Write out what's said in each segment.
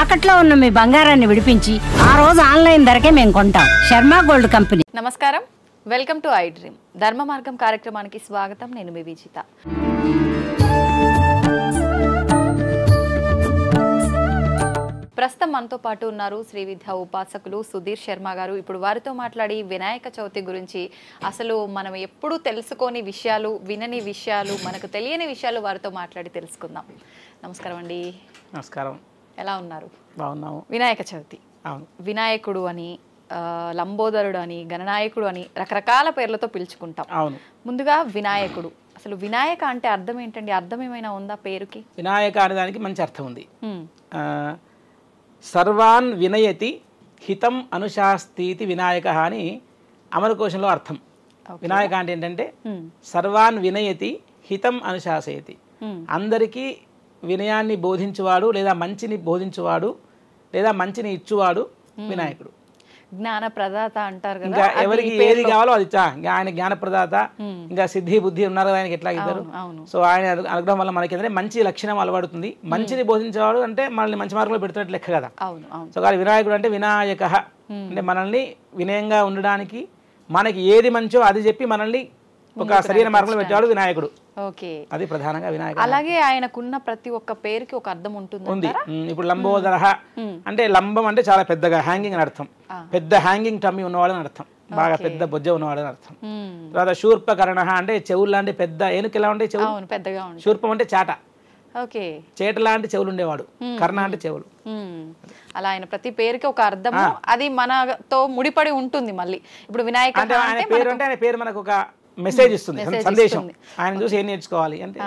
తాకట్లో ఉన్న మీ బంగారాన్ని విడిపించి ఆ రోజు ఆన్లైన్ ధరకే మేము కొంటాం. Sharma gold company. నమస్కారం, వెల్కమ్ టు ఐ డ్రీమ్. ధర్మ మార్గం కార్యక్రమానికి స్వాగతం. నేను మీ విజిత. ప్రస్తుతం మనతో పాటు ఉన్నారు శ్రీ విద్యా ఉపాసకులు సుధీర్ శర్మ గారు. ఇప్పుడు వారితో మాట్లాడి వినాయక చవితి గురించి, అసలు మనం ఎప్పుడూ తెలుసుకోని విషయాలు, వినని విషయాలు, మనకు తెలియని విషయాలు వారితో మాట్లాడి తెలుసుకుందాం. నమస్కారం అండి. నమస్కారం. ఎలా ఉన్నారు? బాగున్నాము. వినాయక చవితి, వినాయకుడు అని, లంబోదరుడు అని, గణనాయకుడు అని రకరకాల పేర్లతో పిలుచుకుంటాం. అవును. ముందుగా వినాయకుడు, అసలు వినాయక అంటే అర్థం ఏంటండి? అర్థం ఏమైనా ఉందా పేరుకి? వినాయక అనే దానికి మంచి అర్థం ఉంది. సర్వాన్ వినయతి హితం అనుశాస్తీతి వినాయక అని అమరకోశంలో అర్థం. వినాయక అంటే ఏంటంటే సర్వాన్ వినయతి హితం అనుశాసయతి, అందరికీ వినయాన్ని బోధించువాడు లేదా మంచిని బోధించువాడు లేదా మంచిని ఇచ్చువాడు వినాయకుడు. జ్ఞాన ప్రదాత అంటారు కదా, ఇంకా ఎవరికి ఏది కావాలో అది ఆయన జ్ఞాన ప్రదాత. ఇంకా సిద్ధి బుద్ధి ఉన్నారు కదా ఆయనకి, ఎట్లా ఇద్దరు. సో ఆయన అనుగ్రహం వల్ల మనకి ఏంటంటే మంచి లక్షణం అలవడుతుంది. మంచిని బోధించేవాడు అంటే మనల్ని మంచి మార్గంలో పెడుతున్నట్టు లెక్క కదా. సో కానీ వినాయకుడు అంటే వినాయక అంటే మనల్ని వినయంగా ఉండడానికి, మనకి ఏది మంచో అది చెప్పి మనల్ని ఒక సరైన మార్గంలో పెట్టేవాడు వినాయకుడు. ఓకే, అది ప్రధానంగా వినాయకుడు. అలాగే ఆయనకున్న ప్రతి ఒక్క పేరుకి ఒక అర్థం ఉంటుంది. ఇప్పుడు లంబోదర అంటే లంబం అంటే చాలా పెద్దగా హ్యాంగింగ్ అని అర్థం. పెద్ద హ్యాంగింగ్ టమ్మీ ఉన్నవాడు అని అర్థం, బాగా పెద్ద బొజ్జ ఉన్నవాడు అని అర్థం. తర్వాత శూర్పకర్ణ అంటే చెవులు లాంటి పెద్ద ఏనుగు ఎలా ఉంటాయి చెవులు పెద్దగా. శూర్పం అంటే చాట, చేట లాంటి చెవులు ఉండేవాడు. కర్ణ అంటే చెవులు. అలా ఆయన ప్రతి పేరుకి ఒక అర్థం, అది మనతో ముడిపడి ఉంటుంది. మళ్ళీ ఇప్పుడు వినాయక అంటే ఆయన పేరు అంటే ఆయన పేరు మనకు ఒక మెసేజ్ ఇస్తుంది, సందేశం. ఆయన చూసి ఏం నేర్చుకోవాలి అంటే.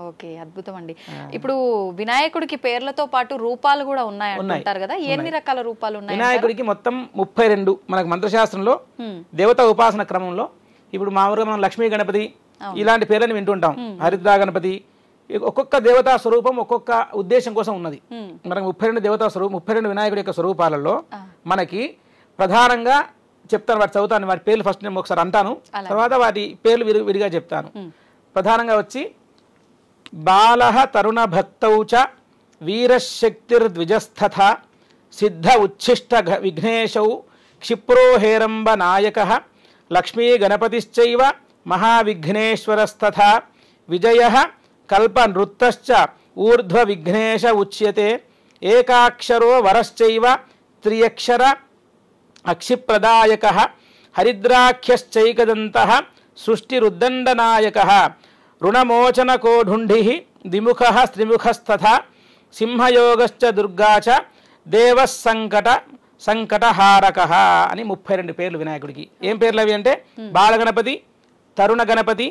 ఓకే, అద్భుతం అండి. ఇప్పుడు వినాయకుడికి పేర్లతో పాటు రూపాలు కూడా ఉన్నాయంటారు కదా, ఎన్ని రకాల రూపాలు ఉన్నాయి? వినాయకుడికి మొత్తం 32 మనకు మంత్రశాస్త్రంలో దేవతా ఉపాసన క్రమంలో. ఇప్పుడు మామూలుగా మనం లక్ష్మీ గణపతి ఇలాంటి పేర్లను వింటుంటాం, హరిద్రా గణపతి. ఒక్కొక్క దేవతా స్వరూపం ఒక్కొక్క ఉద్దేశం కోసం ఉన్నది. మనకు 32 దేవతా స్వరూపం, 32 వినాయకుడి యొక్క స్వరూపాలలో మనకి ప్రధానంగా చెప్తాను, వాటి చదువుతాను. వాటి పేర్లు ఫస్ట్ నేను ఒకసారి అంటాను, తర్వాత వాటి పేర్లు విడిగా చెప్తాను. ప్రధానంగా వచ్చి బాలః తరుణ భక్తౌ చ వీరశక్తిర్ద్విజస్థథ సిద్ధ ఉచ్ఛిష్ట విఘ్నేశౌ క్షిప్రో హేరంబ నాయకః లక్ష్మీ గణపతిశ్చైవ మహావిఘ్నేశ్వరస్తథ విజయః కల్ప నృత్తశ్చ ఊర్ధ్వ విఘ్నేశ ఉచ్యతే ఏకాక్షరో వరశ్చైవ త్రియక్షర అక్షిప్రదాయకః హరిద్రాఖ్యశ్చైకదంతః సృష్టిరుద్దండనాయకః రుణమోచనకోఢుండిః ద్విముఖః త్రిముఖస్తథా సింహయోగశ్చ దుర్గా చ దేవః సంకటహారకః అని 32 పేర్లు వినాయకుడికి. ఏం పేర్లు అవి అంటే బాలగణపతి, తరుణ గణపతి,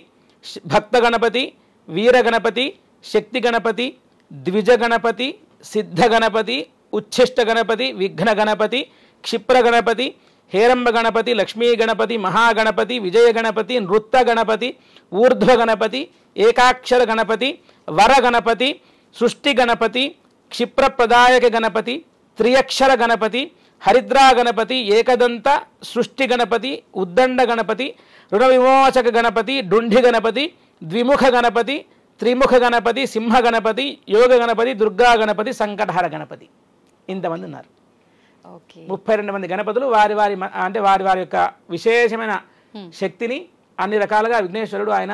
భక్త గణపతి, వీర గణపతి, శక్తి గణపతి, ద్విజ గణపతి, సిద్ధ గణపతి, ఉచ్ఛిష్ట గణపతి, విఘ్న గణపతి, క్షిప్ర గణపతి, హేరంబ గణపతి, లక్ష్మీ గణపతి, మహాగణపతి, విజయ గణపతి, నృత్త గణపతి, ఊర్ధ్వ గణపతి, ఏకాక్షర గణపతి, వర గణపతి, సృష్టి గణపతి, క్షిప్రప్రదాయక గణపతి, త్రియక్షర గణపతి, హరిద్రా గణపతి, ఏకదంత సృష్టి గణపతి, ఉద్దండ గణపతి, రుణ విమోచక గణపతి, డుండి గణపతి, ద్విముఖ గణపతి, త్రిముఖ గణపతి, సింహ గణపతి, యోగ గణపతి, దుర్గా గణపతి, సంకటహర గణపతి. ఇంతమంది ఉన్నారు. 32 మంది గణపతులు వారి వారి అంటే వారి వారి యొక్క విశేషమైన శక్తిని అన్ని రకాలుగా విఘ్నేశ్వరుడు ఆయన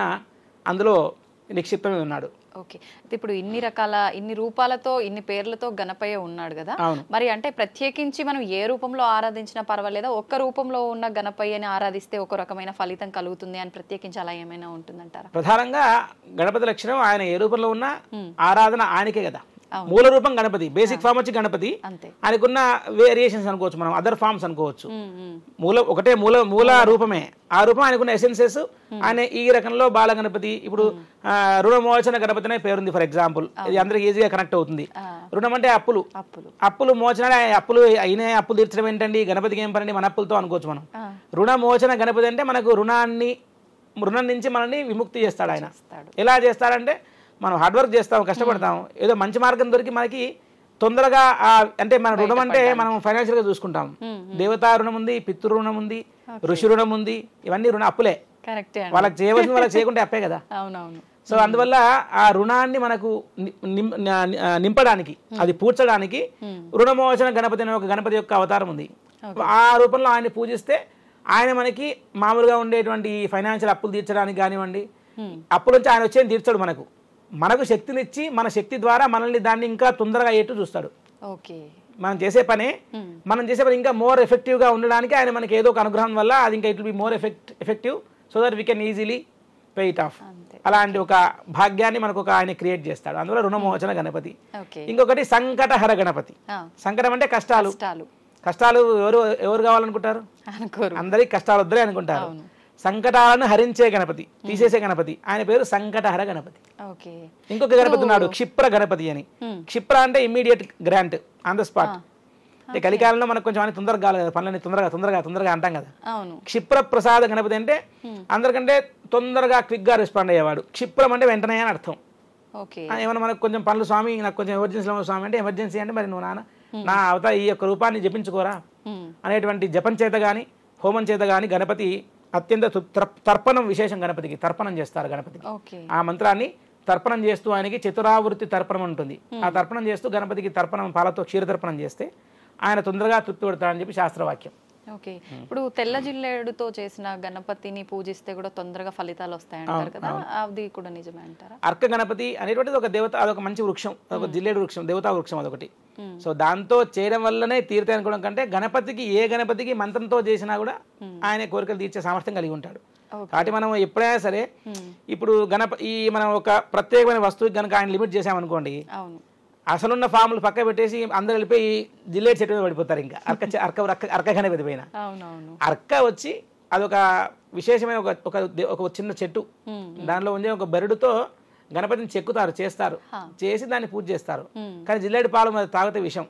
అందులో నిక్షిప్తమై ఉన్నాడు. ఓకే, ఇప్పుడు ఇన్ని రూపాలతో ఇన్ని పేర్లతో గణపయ్య ఉన్నాడు కదా, మరి అంటే ప్రత్యేకించి మనం ఏ రూపంలో ఆరాధించినా పర్వాలేదా? ఒక్క రూపంలో ఉన్న గణపయ్యని ఆరాధిస్తే ఒక రకమైన ఫలితం కలుగుతుంది అని ప్రత్యేకించి అలా ఏమైనా ఉంటుందంటారా? ప్రధానంగా గణపతి లక్షణం ఆయన ఏ రూపంలో ఉన్న ఆరాధన ఆయనకే కదా. మూల రూపం గణపతి, బేసిక్ ఫామ్ వచ్చి గణపతి. ఆయనకున్న వేరియేషన్స్ అనుకోవచ్చు, మనం అదర్ ఫార్మ్స్ అనుకోవచ్చు. ఒకటే మూల రూపమే, ఆ రూపం ఆయనకున్న ఎసెన్సెస్. ఆయన ఈ రకంలో బాల గణపతి. ఇప్పుడు రుణమోచన గణపతి అనే పేరుంది ఫర్ ఎగ్జాంపుల్, ఇది అందరికి ఈజీగా కనెక్ట్ అవుతుంది. రుణం అంటే అప్పులు మోచన, అప్పులు అయినా అప్పులు తీర్చడం ఏంటండి, గణపతికి ఏం పనండి, మన అప్పులతో అనుకోవచ్చు మనం. రుణమోచన గణపతి అంటే మనకు రుణం నుంచి మనల్ని విముక్తి చేస్తాడు ఆయన. ఎలా చేస్తాడంటే మనం హార్డ్ వర్క్ చేస్తాం, కష్టపడతాం, ఏదో మంచి మార్గం దొరికి మనకి తొందరగా అంటే మన రుణం అంటే మనం ఫైనాన్షియల్గా చూసుకుంటాం. దేవతా రుణం ఉంది, పితృ రుణం ఉంది, ఋషి రుణం ఉంది, ఇవన్నీ అప్పులే. వాళ్ళకి చేయవలసింది వాళ్ళకి చేయకుంటే అప్పే కదా. సో అందువల్ల ఆ రుణాన్ని మనకు నింపడానికి, అది పూడ్చడానికి రుణమోచన గణపతి అనే ఒక గణపతి యొక్క అవతారం ఉంది. ఆ రూపంలో ఆయన్ని పూజిస్తే ఆయన మనకి మామూలుగా ఉండేటువంటి ఫైనాన్షియల్ అప్పులు తీర్చడానికి కానివ్వండి, అప్పుల నుంచి ఆయన వచ్చేది తీర్చాడు, మనకు శక్తినిచ్చి మన శక్తి ద్వారా మనల్ని దాన్ని ఇంకా తొందరగా అయ్యేట్టు చూస్తాడు. మనం చేసే పని ఇంకా మోర్ ఎఫెక్టివ్గా ఉండడానికి ఆయన మనకి ఏదో ఒక అనుగ్రహం వల్ల అది ఇంకా it will be more effective so that we can easily pay it of. అలాంటి ఒక భాగ్యాన్ని మనకు ఒక ఆయన క్రియేట్ చేస్తాడు. అందువల్ల రుణమోచన గణపతి. ఇంకొకటి సంకటహర గణపతి. సంకటం అంటే కష్టాలు. కష్టాలు ఎవరు కావాలనుకుంటారు? అందరికి కష్టాలు వద్దరే అనుకుంటారు. సంకటాలను హరించే గణపతి, తీసేసే గణపతి, ఆయన పేరు సంకటహర గణపతి. ఇంకొక గణపతి ఉన్నాడు క్షిప్ర గణపతి అని. క్షిప్ర అంటే immediate grant, on the spot. అంటే కలికాలంలో మనకు కొంచెం అన్ని తొందరగా కావాలి కదా, పనులని తొందరగా అంటాం కదా. క్షిప్ర ప్రసాద గణపతి అంటే అందరికంటే తొందరగా క్విక్ గా రెస్పాండ్ అయ్యేవాడు. క్షిప్రం అంటే వెంటనే అని అర్థం. ఏమన్నా మనకు కొంచెం పనులు స్వామి, నాకు కొంచెం ఎమర్జెన్సీలో స్వామి అంటే ఎమర్జెన్సీ అంటే మరి నువ్వు నా అవత ఈ యొక్క రూపాన్ని జపించుకోరా అనేటువంటి జపం చేత గాని హోమం చేత గాని గణపతి అత్యంత తర్పణం విశేషం. గణపతికి తర్పణం చేస్తారు. గణపతికి ఆ మంత్రాన్ని తర్పణం చేస్తూ ఆయనకి చతురావృత్తి తర్పణం ఉంటుంది. ఆ తర్పణం చేస్తూ గణపతికి తర్పణం పాలతో క్షీర తర్పణం చేస్తే ఆయన తొందరగా తృప్తి పడతాడని చెప్పి శాస్త్రవాక్యం. ఇప్పుడు తెల్ల జిల్లేడుతో చేసిన గణపతిని పూజిస్తే కూడా తొందరగా ఫలితాలు వస్తాయంటారు కదా, అది కూడా నిజమే అంటారా? అర్క గణపతి అనేటువంటిది ఒక దేవత, అదొక మంచి వృక్షం, ఒక జిల్లేడు వృక్షం, దేవతా వృక్షం అదొకటి. సో దాంతో చేయడం వల్లనే తీరుతాయి అనుకోవడం కంటే ఏ గణపతికి మంత్రంతో చేసినా కూడా ఆయన కోరికలు తీర్చే సామర్థ్యం కలిగి ఉంటాడు. కాబట్టి మనం ఎప్పుడైనా సరే ఇప్పుడు మనం ఒక ప్రత్యేకమైన వస్తువుకి కనుక ఆయన లిమిట్ చేసామనుకోండి, అసలున్న ఫామ్లు పక్క పెట్టేసి అందరు వెళ్ళిపోయి జిల్లేడు చెట్టు మీద పడిపోతారు. ఇంకా అర్క గణపతి పైన అర్క వచ్చి అదొక విశేషమైన ఒక చిన్న చెట్టు, దానిలో ఉండే ఒక బెరడుతో గణపతిని చెక్కుతారు, చేసి దాన్ని పూజ చేస్తారు. కానీ జిల్లేడు పాలు తాగితే విషం.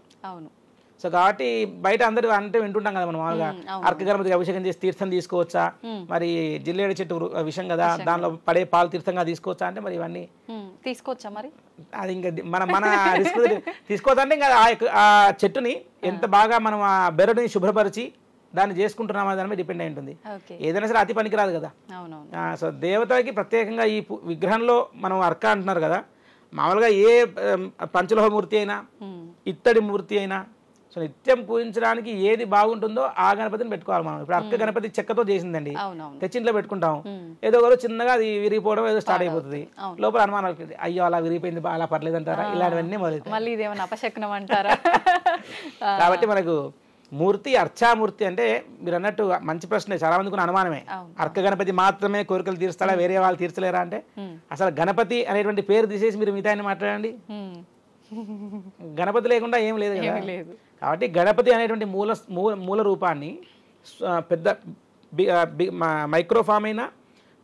సో కాబట్టి బయట అందరూ అంటే వింటుంటాం కదా మనం మామూలుగా, అర్క గణపతికి అభిషేకం చేసి తీర్థం తీసుకోవచ్చా, మరి జిల్లేడు చెట్టు విషం కదా, దానిలో పడే పాలు తీర్థంగా తీసుకోవచ్చా అంటే మరి ఇవన్నీ తీసుకోవచ్చా? మరి అది ఇంకా మన రిస్క్ తీసుకోవచ్చా అంటే ఇంకా ఆ చెట్టుని ఎంత బాగా మనం ఆ బెరడుని శుభ్రపరిచి దాన్ని చేసుకుంటున్నామా దాని మీద డిపెండ్ అయి ఉంటుంది. ఏదైనా సరే అతి పనికిరాదు కదా. సో దేవతకి ప్రత్యేకంగా ఈ విగ్రహంలో మనం అర్క అంటున్నారు కదా, మామూలుగా ఏ పంచలోహ మూర్తి అయినా ఇత్తడి మూర్తి అయినా సో నిత్యం పూజించడానికి ఏది బాగుంటుందో ఆ గణపతిని పెట్టుకోవాలి మనం. ఇప్పుడు అర్క గణపతి చెక్కతో చేసిందండి, తెచ్చింట్లో పెట్టుకుంటాం, ఏదో ఒకరు చిన్నగా అది విరిగిపోవడం ఏదో స్టార్ట్ అయిపోతుంది, లోపల అనుమానాలు, అయ్యో అలా విరిగిపోయింది అలా పర్లేదు అంటారా, ఇలాంటివన్నీ అంటారా. కాబట్టి మనకు మూర్తి అర్చామూర్తి అంటే మీరు అన్నట్టు మంచి ప్రశ్నే, చాలా మందికి అనుమానమే. అర్క గణపతి మాత్రమే కోరికలు తీరుస్తాడా, వేరే వాళ్ళు తీర్చలేరా అంటే అసలు గణపతి అనేటువంటి పేరు తీసేసి మీరు మిగతా మాట్లాడండి, గణపతి లేకుండా ఏం లేదు కదా. కాబట్టి గణపతి అనేటువంటి మూల రూపాన్ని పెద్ద మైక్రో ఫామ్ అయినా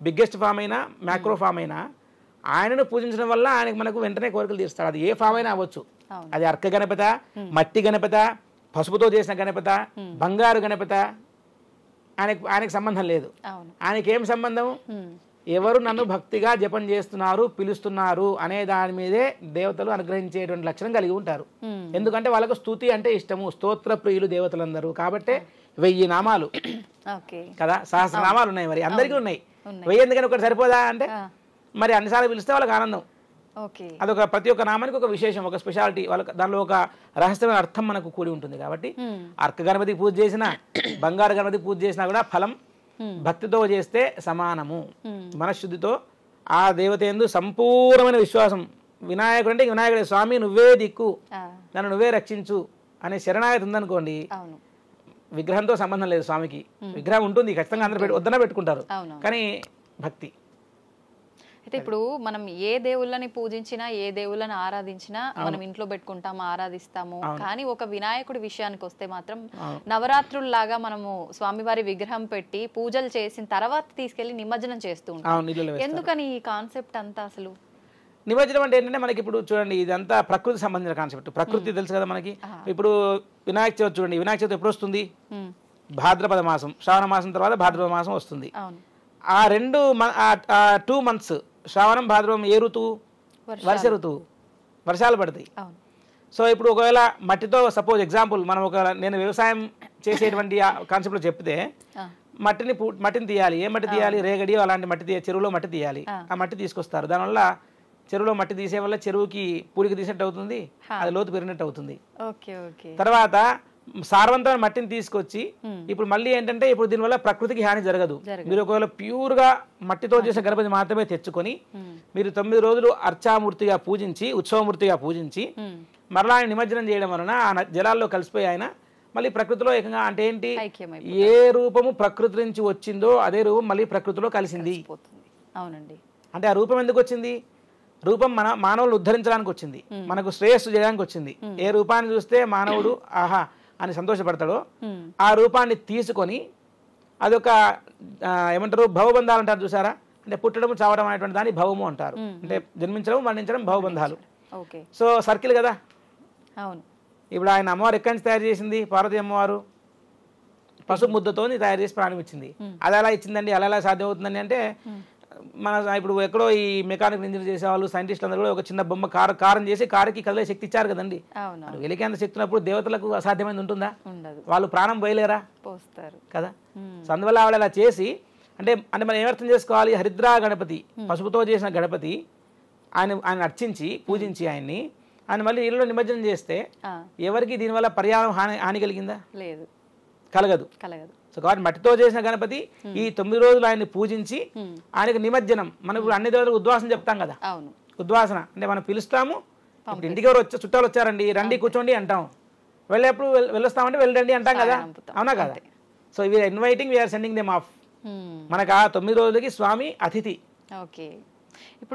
బిగ్గెస్ట్ ఫామ్ అయినా మ్యాక్రో ఫామ్ అయినా ఆయనను పూజించడం వల్ల ఆయనకు మనకు వెంటనే కోరికలు తీరుస్తాడు. అది ఏ ఫామ్ అయినా అవ్వచ్చు, అది అర్క గణపత, మట్టి గణపత, పసుపుతో చేసిన గణపత, బంగారు గణపత, ఆయనకు సంబంధం లేదు. ఆయనకేం సంబంధం? ఎవరు నన్ను భక్తిగా జపం చేస్తున్నారు, పిలుస్తున్నారు అనే దాని మీదే దేవతలు అనుగ్రహించేటువంటి లక్షణం కలిగి ఉంటారు. ఎందుకంటే వాళ్ళకు స్తుతి అంటే ఇష్టము, స్తోత్ర ప్రియులు దేవతలందరూ. కాబట్టి 1000 నామాలు కదా, సహస్రనామాలు ఉన్నాయి, మరి అందరికీ ఉన్నాయి. 1000 ఎందుకని ఒకటి సరిపోదా అంటే మరి అన్నిసార్లు పిలిస్తే వాళ్ళకి ఆనందం. అదొక ప్రతి ఒక్క నామానికి ఒక విశేషం, ఒక స్పెషాలిటీ, వాళ్ళకి దానిలో ఒక రహస్యమైన అర్థం మనకు కూడి ఉంటుంది. కాబట్టి అర్క గణపతికి పూజ చేసినా బంగారు గణపతికి పూజ చేసినా కూడా ఫలం భక్తితో చేస్తే సమానము. మనశుద్ధితో ఆ దేవత యందు సంపూర్ణమైన విశ్వాసం, వినాయకుడు అంటే వినాయకుడే, స్వామి నువ్వే దిక్కు, నన్ను నువ్వే రక్షించు అనే శరణాగతి ఉందనుకోండి, విగ్రహంతో సంబంధం లేదు. స్వామికి విగ్రహం ఉంటుంది ఖచ్చితంగా, అందరూ వద్దన పెట్టుకుంటారు, కానీ భక్తి. అయితే ఇప్పుడు మనం ఏ దేవుళ్ళని పూజించినా ఏ దేవుళ్ళని ఆరాధించినా మనం ఇంట్లో పెట్టుకుంటాము, ఆరాధిస్తాము. కానీ ఒక వినాయకుడి విషయానికి వస్తే మాత్రం నవరాత్రుల్లాగా మనము స్వామివారి విగ్రహం పెట్టి పూజలు చేసిన తర్వాత తీసుకెళ్లి నిమజ్జనం చేస్తూ ఉంటాం. ఎందుకని ఈ కాన్సెప్ట్ అంతా? అసలు నిమజ్జనం అంటే ఏంటంటే మనకి ఇప్పుడు చూడండి, ఇదంతా ప్రకృతి సంబంధించిన కాన్సెప్ట్. ప్రకృతి తెలుసు కదా మనకి. ఇప్పుడు వినాయక చవితి చూడండి, వినాయక చవితి ఎప్పుడు వస్తుంది? భాద్రపద మాసం, శ్రావణ మాసం తర్వాత భాద్రపద మాసం వస్తుంది. ఆ 2 months శ్రావణం భాద్రపదం ఏ ఋతువు? వర్ష ఋతువు, వర్షాలు పడతాయి. సో ఇప్పుడు ఒకవేళ మట్టితో సపోజ్ ఎగ్జాంపుల్ మనం నేను వ్యవసాయం చేసేటువంటి కాన్సెప్ట్లో చెప్తే మట్టిని తీయాలి. ఏ మట్టి తీయాలి? రేగడి అలాంటి మట్టి తీయాలి, చెరువులో మట్టి తీయాలి. ఆ మట్టి తీసుకొస్తారు. దానివల్ల చెరువులో మట్టి తీసే వల్ల చెరువుకి పూడికి తీసినట్టు అవుతుంది, అది లోతు పెరిగినట్టు అవుతుంది. తర్వాత సారవంతమైన మట్టిని తీసుకొచ్చి ఇప్పుడు మళ్ళీ ఏంటంటే ఇప్పుడు దీనివల్ల ప్రకృతికి హాని జరగదు. మీరు ఒకవేళ ప్యూర్ గా మట్టితో చేసిన గణపతి మాత్రమే తెచ్చుకొని మీరు 9 రోజులు అర్చామూర్తిగా పూజించి, ఉత్సవమూర్తిగా పూజించి మరలా ఆయన నిమజ్జనం చేయడం వలన ఆ జలాల్లో కలిసిపోయి ఆయన మళ్ళీ ప్రకృతిలో ఏకంగా అంటే ఏంటి, ఏ రూపము ప్రకృతి నుంచి వచ్చిందో అదే రూపం మళ్ళీ ప్రకృతిలో కలిసింది. అవునండి. అంటే ఆ రూపం ఎందుకు వచ్చింది? రూపం మానవులను ఉద్ధరించడానికి వచ్చింది, మనకు శ్రేయస్సు చేయడానికి వచ్చింది. ఏ రూపాన్ని చూస్తే మానవుడు ఆహా అని సంతోషపడతాడో ఆ రూపాన్ని తీసుకొని అదొక ఏమంటారు భవబంధాలు అంటారు చూసారా, అంటే పుట్టడం చావడం అనేటువంటి దాన్ని భవము అంటారు. అంటే జన్మించడం మరణించడం భవబంధాలు. సో సర్కిల్ కదా. అవును. ఇప్పుడు ఆయన అమ్మవారు ఎక్కడి నుంచి తయారు చేసింది? పార్వతీ అమ్మవారు పసుపు ముద్దతో తయారు చేసి ప్రాణం ఇచ్చింది. అది ఎలా ఇచ్చిందండి, అలా ఎలా సాధ్యం అవుతుందండి అంటే మన ఇప్పుడు ఎక్కడో ఈ మెకానికల్ ఇంజనీర్ చేసేవాళ్ళు సైంటిస్టులు అందరూ కూడా ఒక చిన్న బొమ్మ కారం చేసి కారుకి కదిలే శక్తి ఇచ్చారు కదండి. వెలికేంత శక్తి ఉన్నప్పుడు దేవతలకు అసాధ్యమైనది ఉంటుందా? వాళ్ళు ప్రాణం పోయలేరా కదా. సో అందువల్ల ఆవిడ అలా చేసి అంటే మనం ఏమర్థం చేసుకోవాలి, హరిద్రా గణపతి పసుపుతో చేసిన గణపతి ఆయన అర్చించి పూజించి ఆయన మళ్ళీ ఇల్లు నిమజ్జనం చేస్తే ఎవరికి దీనివల్ల పర్యావరణ హాని కలిగిందా? లేదు, కలగదు. సో కాబట్టి మట్టితో చేసిన గణపతి ఈ 9 రోజులు ఆయన్ని పూజించి ఆయనకు నిమజ్జనం. మనం ఇప్పుడు అన్ని దేవతలకు ఉద్వాసన చెప్తాం కదా. ఉద్వాసన అంటే మనం పిలుస్తాము, ఇప్పుడు ఇంటికి ఎవరు చుట్టాలు వచ్చారండి రండి కూర్చోండి అంటాం, వెళ్ళేప్పుడు వెళ్ళొస్తామంటే వెళ్ళండి అంటాం కదా, అవునా కదా. So we are inviting, we are sending them off. మనకు ఆ 9 రోజులకి స్వామి అతిథి.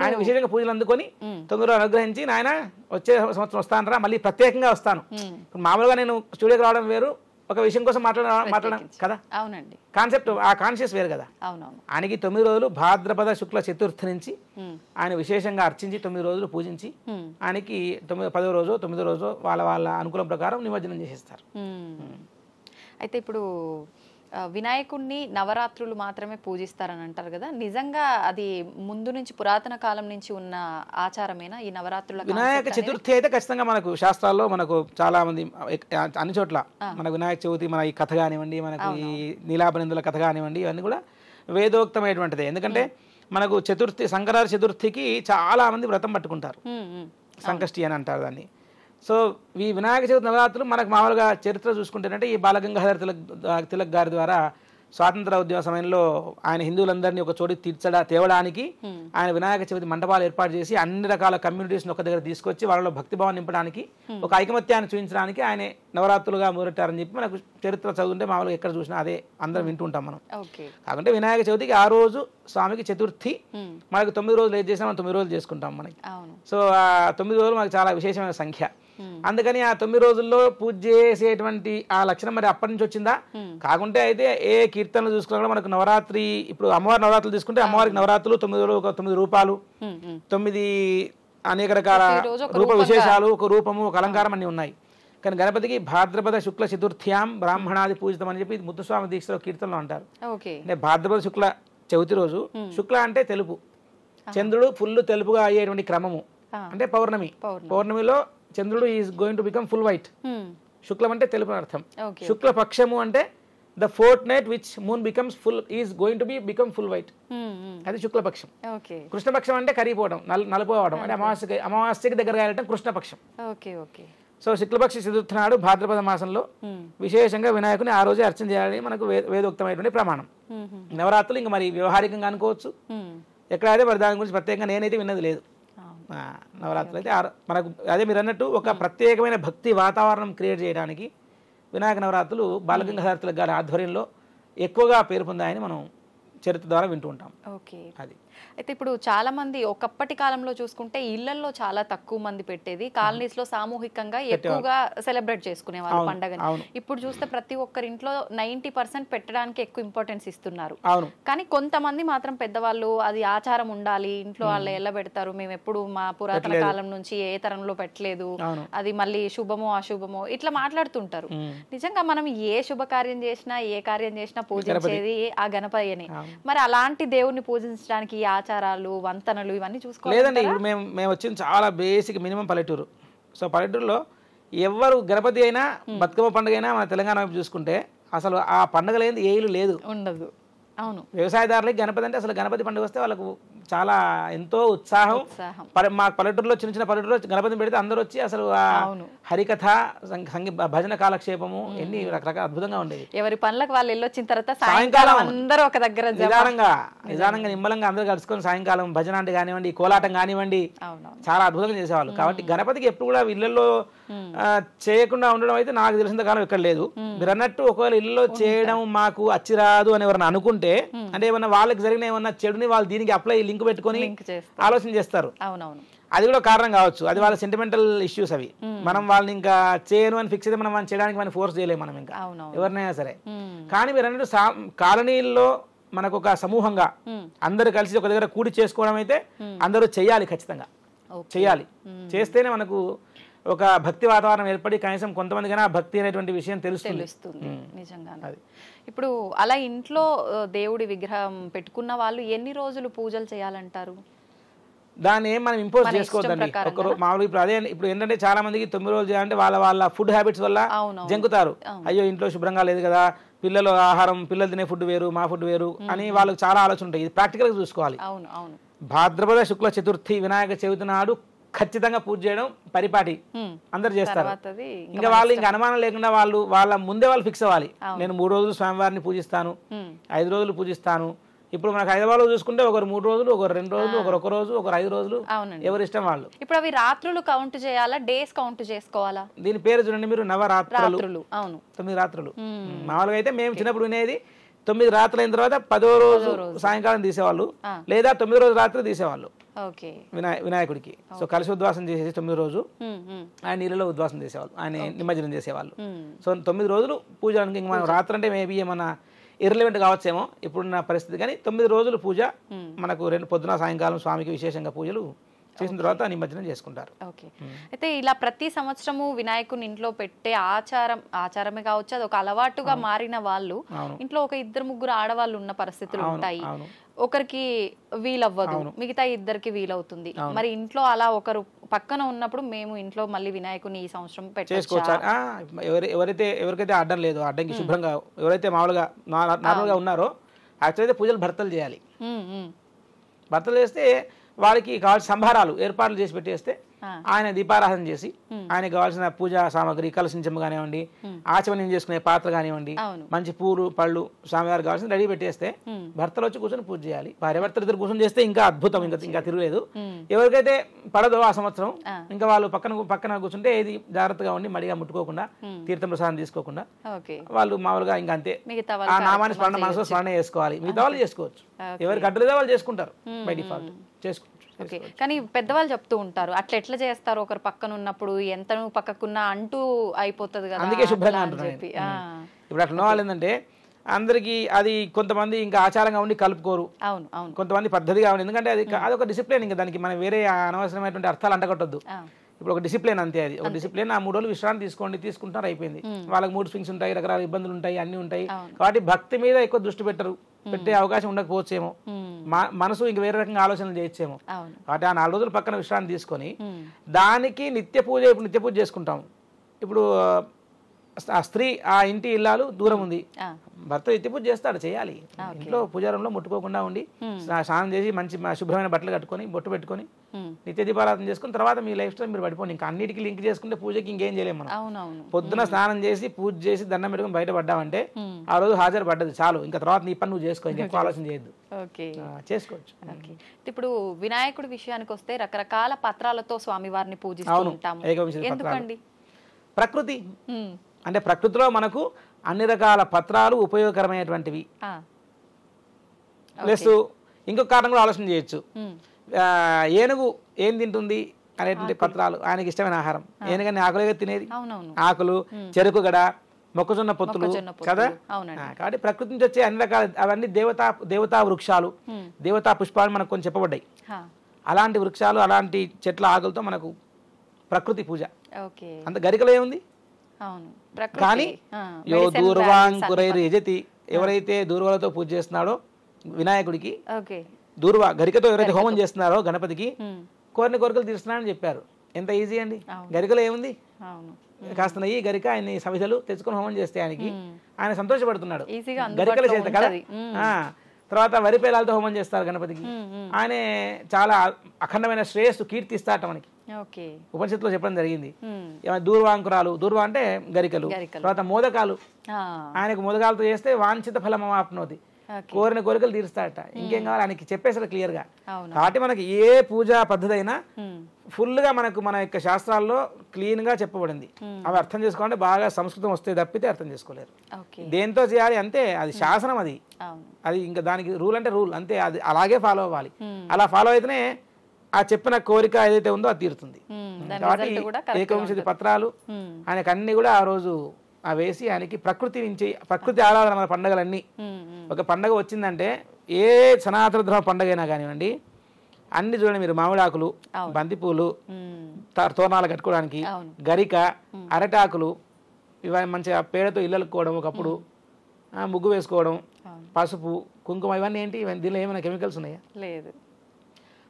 ఆయన విశేషంగా పూజలు అందుకొని 9 రోజులు అనుగ్రహించి నాయన వచ్చే సంవత్సరం వస్తానరా, మళ్ళీ ప్రత్యేకంగా వస్తాను. ఇప్పుడు మామూలుగా నేను స్టూడియోకి రావడం వేరు, ఒక విషయం కోసం మాట్లాడడం కదా. అవునండి. కాన్సెప్ట్ ఆ కాన్షియస్ వేరు కదా. ఆయనకి 9 రోజులు భాద్రపద శుక్ల చతుర్థి నుంచి ఆయన విశేషంగా అర్చించి 9 రోజులు పూజించి ఆయనకి 10వ రోజు 9వ రోజు వాళ్ళ అనుకూలం ప్రకారం నిమజ్జనం చేసేస్తారు. అయితే ఇప్పుడు వినాయకుడిని నవరాత్రులు మాత్రమే పూజిస్తారని అంటారు కదా, నిజంగా అది ముందు నుంచి పురాతన కాలం నుంచి ఉన్న ఆచారమేనా ఈ నవరాత్రుల? వినాయక చతుర్థి అయితే ఖచ్చితంగా మనకు శాస్త్రాల్లో మనకు చాలా మంది అన్ని చోట్ల మనకు వినాయక చవితి మన ఈ కథ కానివ్వండి, మనకు ఈ నీలాపనిందుల కథ కానివ్వండి, ఇవన్నీ కూడా వేదోక్తమైనటువంటిదే. ఎందుకంటే మనకు చతుర్థి సంక్రాంతి చతుర్థికి చాలా మంది వ్రతం పట్టుకుంటారు, సంకష్టి అని అంటారు దాన్ని. సో ఈ వినాయక చవితి నవరాత్రులు మనకు మామూలుగా చరిత్ర చూసుకుంటేనంటే ఈ బాలగంగాధర తిలక్ గారి ద్వారా స్వాతంత్ర ఉద్యమ సమయంలో ఆయన హిందువులందరినీ ఒక చోటు తేవడానికి ఆయన వినాయక చవితి మండపాలు ఏర్పాటు చేసి అన్ని రకాల కమ్యూనిటీస్ని ఒక దగ్గర తీసుకొచ్చి వాళ్ళలో భక్తిభావం నింపడానికి, ఒక ఐకమత్యాన్ని చూపించడానికి ఆయన నవరాత్రులుగా మొదలెట్టారని చెప్పి మనకు చరిత్ర చదువుతుంటే మామూలుగా ఎక్కడ చూసినా అదే అందరం వింటుంటాం మనం. కాకుంటే వినాయక చవితికి ఆ రోజు స్వామికి చతుర్థి, మనకు 9 రోజులు ఏది చేసినా మనం 9 రోజులు చేసుకుంటాం మనకి. సో ఆ 9 రోజులు మనకు చాలా విశేషమైన సంఖ్య. అందుకని ఆ 9 రోజుల్లో పూజ చేసేటువంటి ఆ లక్షణం మరి అప్పటి నుంచి వచ్చిందా? కాకుంటే అయితే ఏ కీర్తనలు చూసుకున్నా కూడా మనకు నవరాత్రి, ఇప్పుడు అమ్మవారి నవరాత్రులు తీసుకుంటే అమ్మవారికి నవరాత్రులు 9 రోజులు 9 రూపాలు, 9 అనేక రకాల రూప విశేషాలు, ఒక రూపము, ఒక అలంకారం అన్ని ఉన్నాయి. కానీ గణపతికి భాద్రపద శుక్ల చతుర్థ్యాం బ్రాహ్మణాది పూజితం అని చెప్పి ముత్తుస్వామి దీక్షలో కీర్తనలో అంటారు. అంటే భాద్రపద శుక్ల చవితి రోజు, శుక్ల అంటే తెలుపు, చంద్రుడు ఫుల్ తెలుపుగా అయ్యేటువంటి క్రమము అంటే పౌర్ణమి. పౌర్ణమిలో చంద్రుడు is going to become full white. శుక్లం అంటే తెలుపు అర్థం. శుక్ల పక్షము అంటే the fourth night which moon becomes full is going to become full white, అది శుక్లపక్షం. కృష్ణపక్షం అంటే కరిగిపోవడం, నలుపోవడం, అంటే అమావాస్యకి దగ్గరగా వెళ్ళటం కృష్ణపక్షం. సో శుక్లపక్ష చతుర్థి నాడు భాద్రపద మాసంలో విశేషంగా వినాయకుని ఆ రోజే అర్చన చేయాలని మనకు వేదోక్తమైనటువంటి ప్రమాణం. నవరాత్రులు ఇంకా మరి వ్యవహారికంగా అనుకోవచ్చు, ఎక్కడైతే మరి దాని గురించి ప్రత్యేకంగా నేనైతే విన్నది లేదు. నవరాత్రులు అయితే మనకు అదే మీరు అన్నట్టు ఒక ప్రత్యేకమైన భక్తి వాతావరణం క్రియేట్ చేయడానికి వినాయక నవరాత్రులు బాలగంగాధర తిలక్ గారి ఆధ్వర్యంలో ఎక్కువగా పేరు పొందాయని మనం చరిత్ర ద్వారా వింటూ ఉంటాం. అది అయితే ఇప్పుడు చాలా మంది ఒకప్పటి కాలంలో చూసుకుంటే ఇళ్లలో చాలా తక్కువ మంది పెట్టేది, కాలనీస్ లో సామూహికంగా ఎక్కువగా సెలబ్రేట్ చేసుకునే వాళ్ళు పండుగని. ఇప్పుడు చూస్తే ప్రతి ఒక్కరి ఇంట్లో 90% పెట్టడానికి ఎక్కువ ఇంపార్టెన్స్ ఇస్తున్నారు. కానీ కొంతమంది మాత్రం పెద్దవాళ్ళు అది ఆచారం ఉండాలి, ఇంట్లో వాళ్ళు ఎలా పెడతారు, మేము ఎప్పుడు మా పురాతన కాలం నుంచి ఏ తరంలో పెట్టలేదు, అది మళ్ళీ శుభమో అశుభమో ఇట్లా మాట్లాడుతుంటారు. నిజంగా మనం ఏ శుభకార్యం చేసినా ఏ కార్యం చేసినా పూజించేది ఆ గణపయ్యని. మరి అలాంటి దేవుణ్ణి పూజించడానికి ఆచారాలు వంతనలు ఇవన్నీ చూసుకోవాలి లేదండి. ఇప్పుడు మేము వచ్చింది చాలా బేసిక్ మినిమం పల్లెటూరు. సో పల్లెటూరులో ఎవరు గణపతి అయినా బతుకమ్మ పండుగ అయినా మన తెలంగాణ వైపు చూసుకుంటే అసలు ఆ పండుగ లేని ఏ ఇల్లు లేదు. ఉండదు. అవును. వ్యవసాయదారులకి గణపతి అంటే అసలు గణపతి పండుగ వస్తే వాళ్ళకు చాలా ఎంతో ఉత్సాహం. మా పల్లెటూరులో చిన్న చిన్న పల్లెటూరులో గణపతిని పెడితే అందరూ వచ్చి అసలు ఆ హరికథ భజన కాలక్షేపము ఎన్ని రకరకాల అద్భుతంగా ఉండేది. ఎవరి పనులకు వాళ్ళు వెళ్ళొచ్చిన తర్వాత సాయంకాలం అందరూ ఒక దగ్గర నిదానంగా నిమ్మలంగా అందరూ కలుసుకొని సాయంకాలం భజన అంటే కానివ్వండి, కోలాటం కానివ్వండి, చాలా అద్భుతంగా చేసేవాళ్ళు. కాబట్టి గణపతికి ఎప్పుడు కూడా ఇళ్లలో చేయకుండా ఉండడం అయితే నాకు తెలిసిన కాలం ఎక్కడ లేదు. మీరు అన్నట్టు ఒకవేళ ఇల్లులో చేయడం మాకు అచ్చిరాదు అని ఎవరైనా అనుకుంటే, అంటే ఏమన్నా వాళ్ళకి జరిగిన ఏమన్నా చెడుని వాళ్ళు దీనికి అప్లై లింక్ పెట్టుకొని ఆలోచన చేస్తారు. అది కూడా కారణం కావచ్చు. అది వాళ్ళ సెంటిమెంటల్ ఇష్యూస్ అవి. మనం వాళ్ళని ఇంకా చేయను అని ఫిక్స్ అయితే మనం చేయడానికి మనం ఫోర్స్ చేయలేము మనం ఇంకా ఎవరినైనా సరే. కానీ మీరు అన్నట్టు కాలనీల్లో మనకు ఒక సమూహంగా అందరు కలిసి ఒక దగ్గర కూడి చేసుకోవడం అయితే అందరూ చెయ్యాలి, ఖచ్చితంగా చెయ్యాలి. చేస్తేనే మనకు ఒక భక్తి వాతావరణం ఏర్పడి కనీసం కొంతమందికైనా భక్తి అనేటువంటి విషయం తెలుస్తుంది. నిజంగా. ఇప్పుడు అలా ఇంట్లో దేవుడి విగ్రహం పెట్టుకున్న వాళ్ళు ఎన్ని రోజులు పూజలు చేయాలంటారు? దాన్ని ఏం మనం ఇంపోజ్ చేసుకోవద్దండి. ఒకరోజు మామూలుగా ఇప్పుడు అదే ఇప్పుడు ఏంటంటే చాలా మందికి 9 రోజులు చేయాలంటే వాళ్ళ ఫుడ్ హ్యాబిట్స్ వల్ల జంకుతారు. అయ్యో ఇంట్లో శుభ్రంగా లేదు కదా, పిల్లలు ఆహారం, పిల్లలు తినే ఫుడ్ వేరు, మా ఫుడ్ వేరు అని వాళ్ళకి చాలా ఆలోచన ఉంటాయి. ఇది ప్రాక్టికల్ గా చూసుకోవాలి. భాద్రపద శుక్ల చతుర్థి వినాయక చవితి నాడు ఖచ్చితంగా పూజ చేయడం పరిపాటి అందరు చేస్తారు. ఇంకా వాళ్ళు ఇంకా అనుమానం లేకుండా వాళ్ళ ముందే వాళ్ళు ఫిక్స్ అవ్వాలి. నేను 3 రోజులు స్వామివారిని పూజిస్తాను, 5 రోజులు పూజిస్తాను. ఇప్పుడు మనకు హైదరాబాద్ లో చూసుకుంటే ఒకరు 3 రోజులు, ఒకరు 2 రోజులు, ఒకరు 1 రోజు, ఒకరు 5 రోజులు, ఎవరి ఇష్టం వాళ్ళు. ఇప్పుడు అవి రాత్రులు కౌంట్ చేయాలా, డేస్ కౌంట్ చేసుకోవాలా? దీని పేరు చూడండి మీరు, నవరాత్రులు. 9 రాత్రులు. మామూలుగా అయితే మేము చిన్నప్పుడు వినేది 9 రాత్రులు అయిన తర్వాత 10వ రోజు సాయంకాలం తీసేవాళ్ళు, లేదా 9వ రోజు రాత్రి తీసేవాళ్ళు వినాయకుడికి. సో కలిసి ఉద్వాసం చేసేసి 9వ రోజు ఆయన నీళ్ళలో ఉద్వాసం చేసేవాళ్ళు, ఆయన నిమజ్జనం చేసేవాళ్ళు. సో 9 రోజులు పూజ. ఇంక మనం రాత్రి అంటే మేబీ ఏమన్నా ఇర్రిలెవెంట్ కావచ్చేమో ఇప్పుడున్న పరిస్థితి, కానీ 9 రోజులు పూజ మనకు పొద్దున సాయంకాలం స్వామికి విశేషంగా పూజలు చేసిన తర్వాత నిమజ్జనం చేసుకుంటారు. ఓకే. అయితే ఇలా ప్రతి సంవత్సరము వినాయకుని ఇంట్లో పెట్టే ఆచారమే కావచ్చు, అది ఒక అలవాటుగా మారిన వాళ్ళు ఇంట్లో ఒక 2-3 ఆడవాళ్ళు ఉన్న పరిస్థితులు ఉంటాయి. ఒకరికి వీలవ్వదు, మిగతా 2కి వీలవుతుంది. మరి ఇంట్లో అలా ఒకరు పక్కన ఉన్నప్పుడు మేము ఇంట్లో మళ్ళీ వినాయకుని ఈ సంవత్సరం చేసుకోవచ్చు. ఎవరికైతే అడ్డం లేదు, అడ్డంకి శుభ్రంగా ఎవరైతే మామూలుగా నార్మల్గా ఉన్నారో యాక్చువల్లీ పూజలు భర్తలు చేయాలి. భర్తలు చేస్తే వాళ్ళకి కావాల్సిన సంభారాలు ఏర్పాట్లు చేసి పెట్టేస్తే ఆయన దీపారాధన చేసి ఆయనకు కావాల్సిన పూజా సామాగ్రి, కలసించం కానివ్వండి, ఆచమనం చేసుకునే పాత్ర కానివ్వండి, మంచి పూలు పళ్ళు స్వామివారు కావాల్సిన రెడీ పెట్టేస్తే భర్తలు వచ్చి కూర్చొని పూజ చేయాలి. భార్యాభర్తలు ఇద్దరు కూర్చొని చేస్తే ఇంకా అద్భుతం, ఇంకా తిరగలేదు. ఎవరికైతే పడదో ఆ సంవత్సరం ఇంకా వాళ్ళు పక్కన కూర్చుంటే ఏది జాగ్రత్తగా ఉండి మడిగా ముట్టుకోకుండా, తీర్థం ప్రసాదం తీసుకోకుండా వాళ్ళు మామూలుగా ఇంకా అంతే ఆ నామాన్ని మనసులో స్మరణ చేసుకోవాలి. మిగతా వాళ్ళు చేసుకోవచ్చు, ఎవరికి అడ్డలేదో వాళ్ళు చేసుకుంటారు బై డిఫాల్ట్ చేసుకోవచ్చు. కానీ పెద్దవాళ్ళు చెప్తూ ఉంటారు అట్లా ఎట్లా చేస్తారు, ఒకరు పక్కన ఉన్నప్పుడు ఎంత పక్కకున్నా అంటూ అయిపోతుంది కదా, అందుకే శుభ్రంగా అంటున్నాను. ఇప్పుడు అట్లా వాళ్ళు ఏంటంటే అందరికి అది కొంతమంది ఇంకా ఆచారంగా ఉండి కలుపుకోరు, కొంతమంది పద్ధతిగా ఉండి, ఎందుకంటే అదొక డిసిప్లిన్. ఇంకా దానికి మనం వేరే అనవసరమైనటువంటి అర్థాలు అంటగట్టొద్దు. ఇప్పుడు ఒక డిసిప్లిన్ అంతే, అది ఒక డిసిప్లిన్. ఆ 3 రోజులు విశ్రాంతి తీసుకుంటారు, అయిపోయింది. వాళ్ళకి మూడ్ స్వింగ్స్ ఉంటాయి, రకరకాల ఇబ్బందులు ఉంటాయి, అన్ని ఉంటాయి. కాబట్టి భక్తి మీద ఎక్కువ దృష్టి పెట్టే అవకాశం ఉండకపోవచ్చేమో, మనసు ఇంక వేరే రకంగా ఆలోచనలు చేయొచ్చేమో. కాబట్టి ఆ 4 రోజులు పక్కన విశ్రాంతి తీసుకొని దానికి నిత్య పూజ చేసుకుంటాం. ఇప్పుడు ఆ స్త్రీ ఆ ఇంటి ఇల్లాలు దూరం ఉంది, భర్త నిత్య పూజ చేస్తాడు, చేయాలి. ఇంట్లో పూజారంలో ముట్టుకోకుండా ఉండి స్నానం చేసి మంచి శుభ్రమైన బట్టలు కట్టుకొని బొట్టు పెట్టుకొని నిత్య దీపారాధన చేసుకుని తర్వాత మీ లైఫ్ స్టైల్ మీరు పడిపోండి. ఇంకా అన్నిటికీ లింక్ చేసుకుంటే పూజకి ఇంకేం చేయలేము మనం. పొద్దున స్నానం చేసి పూజ చేసి దండం పెట్టుకుని బయటపడ్డామంటే ఆ రోజు హాజరు పడ్డది చాలు. ఇంకా తర్వాత నీ పని నువ్వు చేసుకో, ఎక్కువ ఆలోచన చేయొద్దు, చేసుకోవచ్చు. ఇప్పుడు వినాయకుడి విషయానికి వస్తే రకరకాల పత్రాలతో స్వామివారిని పూజిస్తూ ఉంటాము. ఎందుకండి? ప్రకృతి అంటే ప్రకృతిలో మనకు అన్ని రకాల పత్రాలు ఉపయోగకరమైనటువంటివి. ప్లస్ ఇంకొక కారణం కూడా ఆలోచన చేయొచ్చు. ఏనుగు ఏం తింటుంది అనేటువంటి పత్రాలు ఆయనకి ఇష్టమైన ఆహారం. ఏనుగని ఆకులుగా తినేది, ఆకులు, చెరుకు గడ, మొక్కజొన్న పొత్తులు కదా. కాబట్టి ప్రకృతి నుంచి వచ్చే అన్ని రకాల అవన్నీ దేవతా వృక్షాలు, దేవతా పుష్పాలు మనకు కొన్ని చెప్పబడ్డాయి. అలాంటి వృక్షాలు, అలాంటి చెట్ల ఆకులతో మనకు ప్రకృతి పూజ. అంత గరికలో ఏముంది? కానీ యో దూర్వాంకురైర్ యజతి, ఎవరైతే దూర్వాలతో పూజ చేస్తున్నాడో వినాయకుడికి, దూర్వా గరికతో ఎవరైతే హోమం చేస్తున్నారో గణపతికి కోరిన కోరికలు తీరుస్తున్నాడని చెప్పారు. ఎంత ఈజీ అండి. గరికలో ఏముంది, అవును కాస్త నెయ్యి గరిక ఆయన్ని సమిధలు తెచ్చుకొని హోమం చేస్తే ఆయన సంతోషపడుతున్నాడు ఈజీగా గరికల చేత కదా. తర్వాత వరి పేలాలతో హోమం చేస్తారు గణపతికి. ఆయనే చాలా అఖండమైన శ్రేయస్సు కీర్తిస్తాట మనకి ఓకే ఉపనిషత్తులో చెప్పడం జరిగింది. దూర్వాంకురాలు, దూర్వా అంటే గరికలు, తర్వాత మోదకాలు, ఆయనకు మోదకాలతో చేస్తే వాంఛిత ఫలమాప్నోతి, కోరిన కోరికలు తీరుస్తాడట. ఇంకేం కావాలి ఆయనకి చెప్పేసాడు క్లియర్ గా. కాబట్టి మనకి ఏ పూజా పద్ధతి అయినా ఫుల్ గా మనకు మన యొక్క శాస్త్రాల్లో క్లీన్ గా చెప్పబడింది. అవి అర్థం చేసుకోవాలంటే బాగా సంస్కృతం వస్తే తప్పితే అర్థం చేసుకోలేరు. దేంతో చేయాలి అంతే, అది శాసనం, అది ఇంకా దానికి రూల్ అంటే రూల్ అంతే, అది అలాగే ఫాలో అవ్వాలి. అలా ఫాలో అయితేనే ఆ చెప్పిన కోరిక ఏదైతే ఉందో అది తీరుతుంది. కాబట్టి ఏకవింశతి పత్రాలు ఆయనకు అన్ని కూడా ఆ రోజు వేసి ఆయనకి ప్రకృతి నుంచి, ప్రకృతి ఆరాధన మన పండుగలన్నీ. ఒక పండుగ వచ్చిందంటే ఏ సనాతన ధర్మ పండుగ అయినా కానివ్వండి, అన్ని చూడండి మీరు, మామిడాకులు, బంతిపూలు, తోరణాలు కట్టుకోవడానికి, గరిక, అరటాకులు, ఇవన్నీ మంచిగా పేడతో ఇళ్ళలుకోవడం, ఒకప్పుడు ముగ్గు వేసుకోవడం, పసుపు, కుంకుమ, ఇవన్నీ ఏంటి, దీనిలో ఏమైనా కెమికల్స్ ఉన్నాయా? లేదు.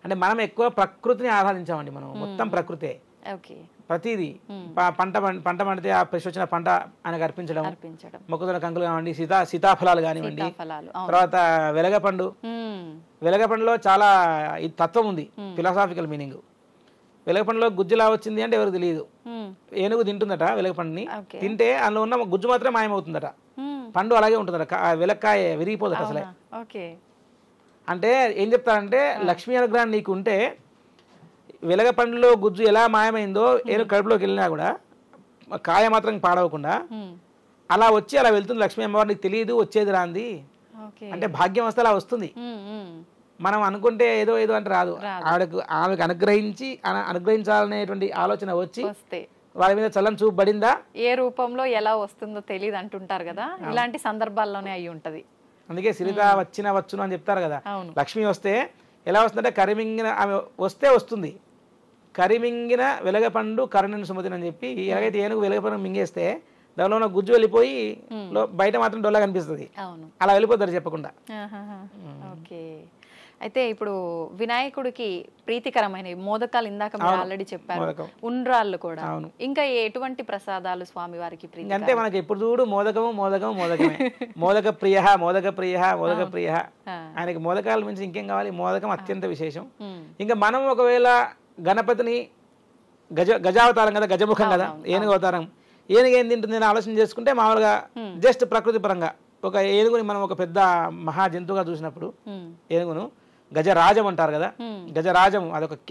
అంటే మనం ఎక్కువ ప్రకృతిని ఆరాధించామండి. మనం మొత్తం ప్రకృతే. ప్రతిదీ పంట పండితే ఆ ఫ్రెష్ వచ్చిన పంట ఆయనకు అర్పించడం, మొక్కజొన్న కంకులు కానివ్వండి, సీతాఫలాలు కానివ్వండి, తర్వాత వెలగపండు, వెలగపండులో చాలా ఈ తత్వం ఉంది, ఫిలాసాఫికల్ మీనింగ్. వెలగపండులో గుజ్జులా వచ్చింది అంటే ఎవరికి తెలియదు. ఏనుగు తింటుందట వెలగపండుని, తింటే అందులో ఉన్న గుజ్జు మాత్రం మాయమవుతుందట, పండు అలాగే ఉంటుందట, వెలక్కాయ విరిగిపోదట అసలే. అంటే ఏం చెప్తారంటే లక్ష్మీ అనుగ్రహం నీకు ఉంటే వెలగ పండులో గుజ్జు ఎలా మాయమైందో ఏనుగు కడుపులోకి వెళ్ళినా కూడా కాయ మాత్రం పాడవకుండా అలా వచ్చి అలా వెళ్తుంది లక్ష్మీ అమ్మవారు. నీకు తెలియదు వచ్చేది రాంది అంటే భాగ్యం వస్తే అలా వస్తుంది. మనం అనుకుంటే ఏదో ఏదో అంటే రాదు. ఆమెకు అనుగ్రహించాలనేటువంటి ఆలోచన వచ్చి వాళ్ళ మీద చల్లని చూపు పడిందా, ఏ రూపంలో ఎలా వస్తుందో తెలియదు అంటుంటారు కదా, ఇలాంటి సందర్భాల్లోనే అయి ఉంటది. అందుకే సిరిత వచ్చును అని చెప్తారు కదా. లక్ష్మి వస్తే ఎలా వస్తుందంటే కరిమింగిన ఆమె వస్తే వస్తుంది, కరిమింగిన వెలగపండు కరుణను సుమతిని అని చెప్పి, ఎలాగైతే ఏనుగు వెలగపండు మింగేస్తే దానిలో ఉన్న గుజ్జు వెళ్ళిపోయి బయట మాత్రం డొల్లా కనిపిస్తుంది, అలా వెళ్ళిపోతారు చెప్పకుండా. ఓకే. అయితే ఇప్పుడు వినాయకుడికి ప్రీతికరమైన మోదకాలు ఇందాక మీరు ఆల్రెడీ చెప్పారు, ఉండ్రాళ్ళు కూడా, ఇంకా ఎటువంటి ప్రసాదాలు స్వామి వారికి ప్రీతి? అంటే మనకి ఎప్పుడు చూడు మోదకము మోదకము మోదకమే, మోదక ప్రియ మోదక ప్రియ మోదక ప్రియ, ఆయనకి మోదకాల నుంచి ఇంకేం కావాలి, మోదకం అత్యంత విశేషం. ఇంకా మనం ఒకవేళ గణపతిని గజావతారం కదా, గజముఖం కదా, ఏనుగు అవతారం, ఏనుగు ఏం తింటుంది అని ఆలోచన చేసుకుంటే మామూలుగా జస్ట్ ప్రకృతి పరంగా ఒక ఏనుగుని మనం ఒక పెద్ద మహా జంతువుగా చూసినప్పుడు ఏనుగును గజరాజం అంటారు కదా, గజరాజం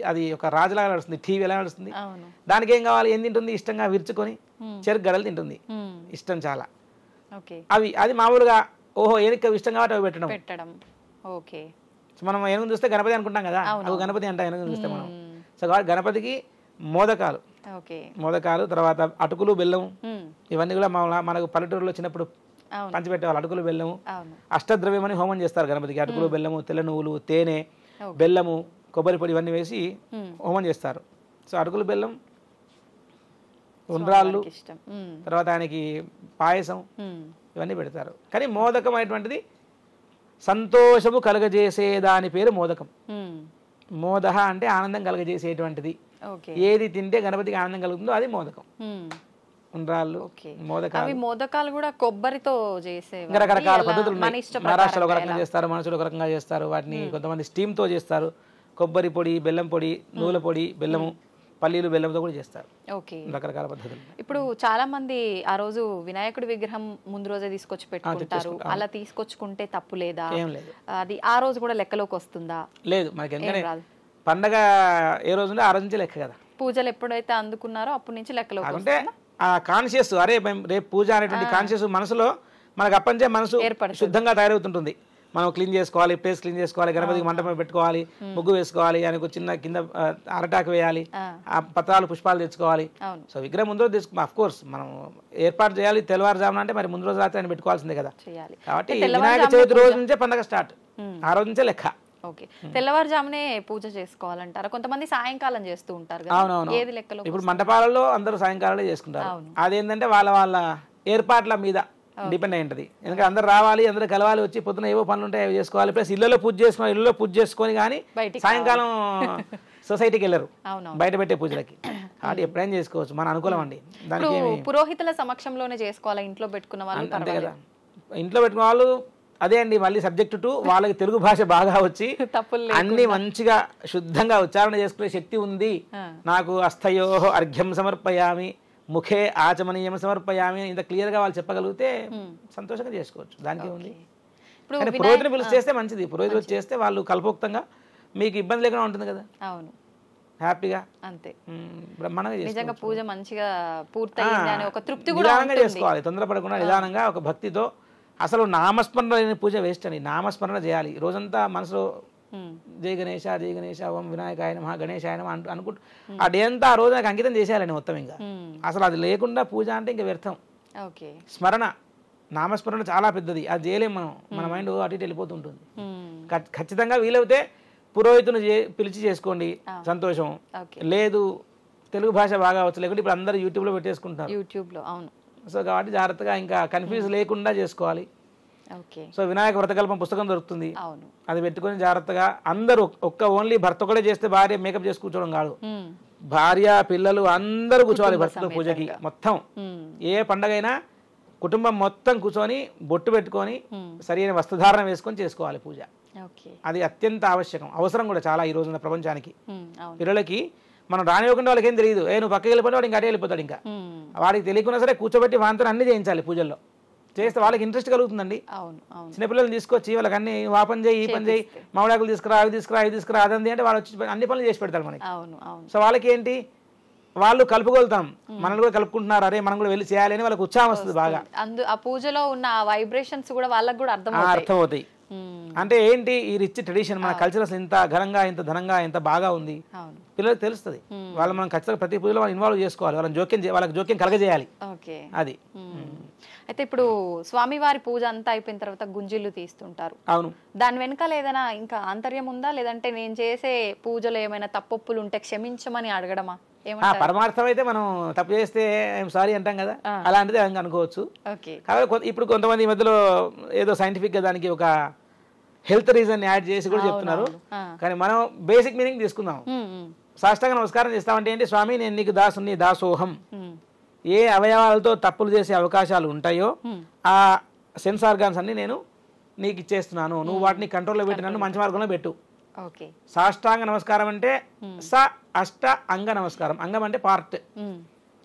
అది ఒక రాజులాగా నడుస్తుంది, టీవీ ఎలా నడుస్తుంది, దానికి ఏం కావాలి, ఏం తింటుంది, ఇష్టంగా విరుచుకొని చెరుకు గడలు తింటుంది, ఇష్టం చాలా. అది మామూలుగా ఓహో ఏనుగు ఇష్టం కాబట్టి అవి పెట్టడం. మనం ఏనుగుని చూస్తే గణపతి అనుకుంటాం కదా, అవి గణపతి అంట ఏనుగుని చూస్తే మనం. సో కాబట్టి గణపతికి మోదకాలు, తర్వాత అటుకులు, బెల్లము, ఇవన్నీ కూడా మనకు పల్లెటూరులో చిన్నప్పుడు పంచిపెట్టేవాళ్ళు. అటుకులు, బెల్లము, అష్టద్రవ్యం అని హోమం చేస్తారు గణపతికి. అటుకులు, బెల్లము, తెల్ల నువ్వులు, తేనె, బెల్లము, కొబ్బరి పొడి ఇవన్నీ వేసి హోమం చేస్తారు. సో అటుకులు, బెల్లం, ఉండ్రాళ్ళు, తర్వాత ఆయనకి పాయసం ఇవన్నీ పెడతారు. కానీ మోదకం అనేటువంటిది సంతోషము కలగజేసే దాని పేరు మోదకం. మోదహ అంటే ఆనందం కలగజేసేటువంటిది, ఏది తింటే గణపతికి ఆనందం కలుగుతుందో అది మోదకం. ఉండ్రాళ్ళు, మోదకాలు కూడా కొబ్బరితో చేసే రకరకాల పద్ధతులు ఉన్నాయి. మహారాష్ట్రలో ఒక రకంగా చేస్తారు, మనసులో ఒక రకంగా చేస్తారు. వాటిని కొంతమంది స్టీమ్ తో చేస్తారు. కొబ్బరి పొడి, బెల్లం పొడి, నువ్వుల పొడి, బెల్లము, పల్లీలు, బెల్లంతో కూడా చేస్తారు. రకరకాల పద్ధతులు. ఇప్పుడు చాలా మంది ఆ రోజు వినాయకుడి విగ్రహం ముందు రోజే తీసుకొచ్చి పెట్టుకుంటారు. అలా తీసుకొచ్చుకుంటే తప్పు లేదా? ఏం లేదు. అది ఆ రోజు కూడా లెక్కలోకి వస్తుందా? లేదు, మనకి ఎందుకంటే పండగ ఏ రోజు ఉంటే ఆ రోజు నుంచి లెక్క కదా. పూజలు ఎప్పుడైతే అందుకున్నారో అప్పటి నుంచి లెక్కలోకి అంటే ఆ కాన్షియస్, అరే రేపు పూజ అనేటువంటి కాన్షియస్ మనసులో మనకు అప్పటించే మనసు శుద్ధంగా తయారవుతుంటుంది. మనం క్లీన్ చేసుకోవాలి, ప్లేస్ క్లీన్ చేసుకోవాలి, గణపతికి మంటపం పెట్టుకోవాలి, ముగ్గు వేసుకోవాలి, ఆయనకు చిన్న కింద అరటాకు వేయాలి, ఆ పత్రాలు, పుష్పాలు తెచ్చుకోవాలి. సో విగ్రహం ముందు రోజు అఫ్ కోర్స్ మనం ఏర్పాటు చేయాలి. తెల్లవారుజామున అంటే మరి ముందు రోజు రాత్రి ఆయన పెట్టుకోవాల్సిందే కదా. కాబట్టి వినాయక చవితి రోజు నుంచే పండగ స్టార్ట్, ఆ రోజు నుంచే లెక్క. ఓకే, తెల్లవారుజామునే పూజ చేసుకోవాలంటారా? కొంతమంది సాయంకాలం చేస్తూ ఉంటారు కదా. అవునవును. ఏది లెక్కలో? ఇప్పుడు మంటపాలలో అందరూ సాయంకాలంలో చేసుకుంటారు. అదేంటంటే వాళ్ళ ఏర్పాట్ల మీద డిపెండ్ అయి ఉంటుంది. ఎందుకంటే అందరు రావాలి, అందరూ కలవాలి, వచ్చి పొద్దున ఏవో పనులు ఉంటాయి అవి చేసుకోవాలి. ప్లస్ ఇళ్లలో పూజ చేసుకొని కానీ సాయంకాలం సొసైటీకి వెళ్ళరు బయట పెట్టే పూజలకి. కాబట్టి ఎప్పుడైనా చేసుకోవచ్చు, మన అనుకూలం అండి. ఇప్పుడు పురోహితుల సమక్షంలోనే చేసుకోవాలా ఇంట్లో పెట్టుకున్న వాళ్ళు? అంతే కదా, ఇంట్లో పెట్టుకున్న వాళ్ళు అదే అండి, మళ్ళీ సబ్జెక్ట్ టు వాళ్ళకి తెలుగు భాష బాగా వచ్చి అన్ని మంచిగా శుద్ధంగా ఉచ్చారణ చేసుకునే శక్తి ఉంది, నాకు అస్థయో అర్ఘ్యం సమర్పయామి ముఖే ఆచమనీయం సమర్పయామి ఇంత క్లియర్ గా వాళ్ళు చెప్పగలిగితే సంతోషంగా చేసుకోవచ్చు. దానికి ఉంది. కానీ పురోహితుని పిలిచి చేస్తే మంచిది, పురోహితులు చేస్తే వాళ్ళు కల్పోక్తంగా మీకు ఇబ్బంది లేకుండా ఉంటుంది కదా. అవును, హ్యాపీగా అంతే బ్రహ్మాండంగా నిజంగా పూజ మంచిగా పూర్తయింది అనే ఒక తృప్తి కూడా నిదానంగా చేసుకోవాలి, తొందరపడకుండా నిదానంగా ఒక భక్తితో. అసలు నామస్మరణ లేని పూజ వేస్ట్ అండి, నామస్మరణ చేయాలి. రోజంతా మనసులో జై గణేశ జై గణేశ ఓం వినాయకాయ నమః గణేశాయ నమః అనుకుంటూ ఆ డే అంతా ఆ రోజు నాకు అంకితం చేసేయాలండి మొత్తం. ఇంకా అసలు అది లేకుండా పూజ అంటే ఇంకా వ్యర్థం. స్మరణ నామస్మరణ చాలా పెద్దది, అది చేయలేము మనం, మన మైండ్ అటు ఇటు వెళ్ళిపోతుంటుంది. ఖచ్చితంగా వీలైతే పురోహితుని పిలిచి చేసుకోండి, సంతోషం. లేదు తెలుగు భాష బాగా వచ్చు, లేకుంటే ఇప్పుడు అందరూ యూట్యూబ్లో పెట్టేసుకుంటారు. యూట్యూబ్లో అవును. సో కాబట్టి జాగ్రత్తగా ఇంకా కన్ఫ్యూజ్ లేకుండా చేసుకోవాలి. సో వినాయక వ్రతకల్పం పుస్తకం దొరుకుతుంది, అది పెట్టుకొని జాగ్రత్తగా అందరూ ఓన్లీ భర్త కూడా చేస్తే భార్య మేకప్ చేసి కూర్చోవడం కాదు, భార్య పిల్లలు అందరూ కూర్చోవాలి భర్తతో పూజకి. మొత్తం ఏ పండగైనా కుటుంబం మొత్తం కూర్చొని బొట్టు పెట్టుకొని సరైన వస్త్రధారణ వేసుకొని చేసుకోవాలి పూజ. అది అత్యంత ఆవశ్యకం, అవసరం కూడా చాలా ఈ రోజున ప్రపంచానికి. పిల్లలకి మనం రానివ్వకుండా వాళ్ళకి ఏం తెలియదు, నువ్వు పక్కకి వెళ్ళిపోతే వాడు ఇంకా అటే వెళ్ళిపోతాడు. ఇంకా వాడికి తెలియకున్నా సరే కూర్చోబెట్టి వాంతో అన్ని చేయించాలి పూజల్లో, చేస్తే వాళ్ళకి ఇంట్రెస్ట్ కలుగుతుందండి. చిన్నపిల్లలు తీసుకొచ్చి వాళ్ళకి అన్ని ఆ పని చేయి ఈ పని చేయి, మామిడాకులు తీసుకురా అవి తీసుకురా అవి తీసుకురా అదంది అంటే వాళ్ళు వచ్చి అన్ని పనులు చేసి పెడతారు మనకి. సో వాళ్ళకి ఏంటి, వాళ్ళు కలుపుకొలుతాం, మనల్ని కూడా కలుపుకుంటున్నారు, అరే మనం కూడా వెళ్ళి చేయాలి అని వాళ్ళకి ఉత్సాహం వస్తుంది బాగా. ఆ పూజలో ఉన్న వైబ్రేషన్స్ కూడా వాళ్ళకి కూడా అర్థమవుతాయి. అంటే ఏంటి ఈ రిచ్ ట్రెడిషన్, మన కల్చరల్స్ ఇంత ఘనంగా ఇంత ధనంగా ఎంత బాగా ఉంది పిల్లలకు తెలుస్తుంది. వాళ్ళు మనం ఖచ్చితంగా ప్రతి పూజలో వాళ్ళు ఇన్వాల్వ్ చేసుకోవాలి, వాళ్ళకి జోక్యం కలగజేయాలి. అది అయితే ఇప్పుడు స్వామివారి పూజ అంతా అయిపోయిన తర్వాత గుంజిళ్ళు తీస్తుంటారు. అవును, దాని వెనకాల ఏదైనా ఇంకా ఆంతర్యం ఉందా, లేదంటే నేను చేసే పూజలో ఏమైనా తప్పొప్పులు ఉంటే క్షమించమని అడగడమా? పరమార్థం అయితే మనం తప్పు చేస్తే ఐఎమ్ సారీ అంటాం కదా, అలాంటిది అనుకోవచ్చు. కాబట్టి ఇప్పుడు కొంతమంది ఈ మధ్యలో ఏదో సైంటిఫిక్ గా దానికి ఒక హెల్త్ రీజన్ యాడ్ చేసి కూడా చెప్తున్నారు. కానీ మనం బేసిక్ మీనింగ్ తీసుకుందాం. సాష్టాంగ నమస్కారం చేస్తామంటే ఏంటి, స్వామి నేను నీకు దాసుని దాసోహం. ఏ అవయవాలతో తప్పులు చేసే అవకాశాలు ఉంటాయో ఆ సెన్స్ ఆర్గాన్స్ అన్ని నేను నీకు ఇచ్చేస్తున్నాను, నువ్వు వాటిని కంట్రోల్లో పెట్టి నన్ను మంచి మార్గంలో పెట్టు. సాష్టాంగ నమస్కారం అంటే స అష్ట అంగ నమస్కారం. అంగం అంటే పార్ట్,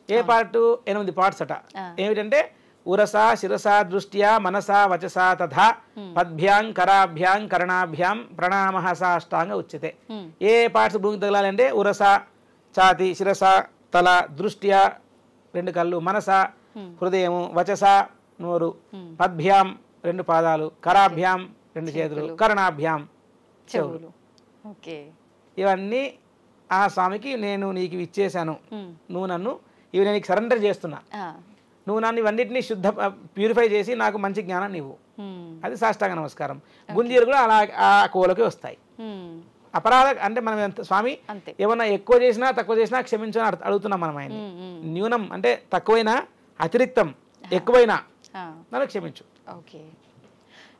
ఏ పార్ట్ 8 పార్ట్స్ అట. ఏమిటంటే ఉరస శిరస దృష్ట్యా మనస వచస తథా పద్భ్యాం కరాభ్యాం కరణాభ్యాం ప్రణామః సాష్టాంగ ఉచ్యతే. ఏ పార్ట్స్ భూమికి తగలాలంటే ఉరస ఛాతి, శిరస తల, దృష్ట్యా 2 కళ్ళు, మనస హృదయము, వచస నోరు, పద్భ్యాం 2 పాదాలు, కరాభ్యాం 2 చేతులు, కరణాభ్యాం చెవులు. ఇవన్నీ ఆ స్వామికి నేను నీకు ఇచ్చేసాను, నువ్వు నన్ను ఇవి నేను సరెండర్ చేస్తున్నా, నువ్వు నన్ను ఇవన్నిటిని శుద్ధ ప్యూరిఫై చేసి నాకు మంచి జ్ఞానం నీవు. అది సాష్టాంగ నమస్కారం. గుంజీలు కూడా అలా ఆ కోలకి వస్తాయి. అపరాధ అంటే మనం స్వామి ఏమన్నా ఎక్కువ చేసినా తక్కువ చేసినా క్షమించని అడుగుతున్నాం మనం ఆయన. న్యూనం అంటే తక్కువైనా, అతిరిక్తం ఎక్కువైనా నన్ను క్షమించు.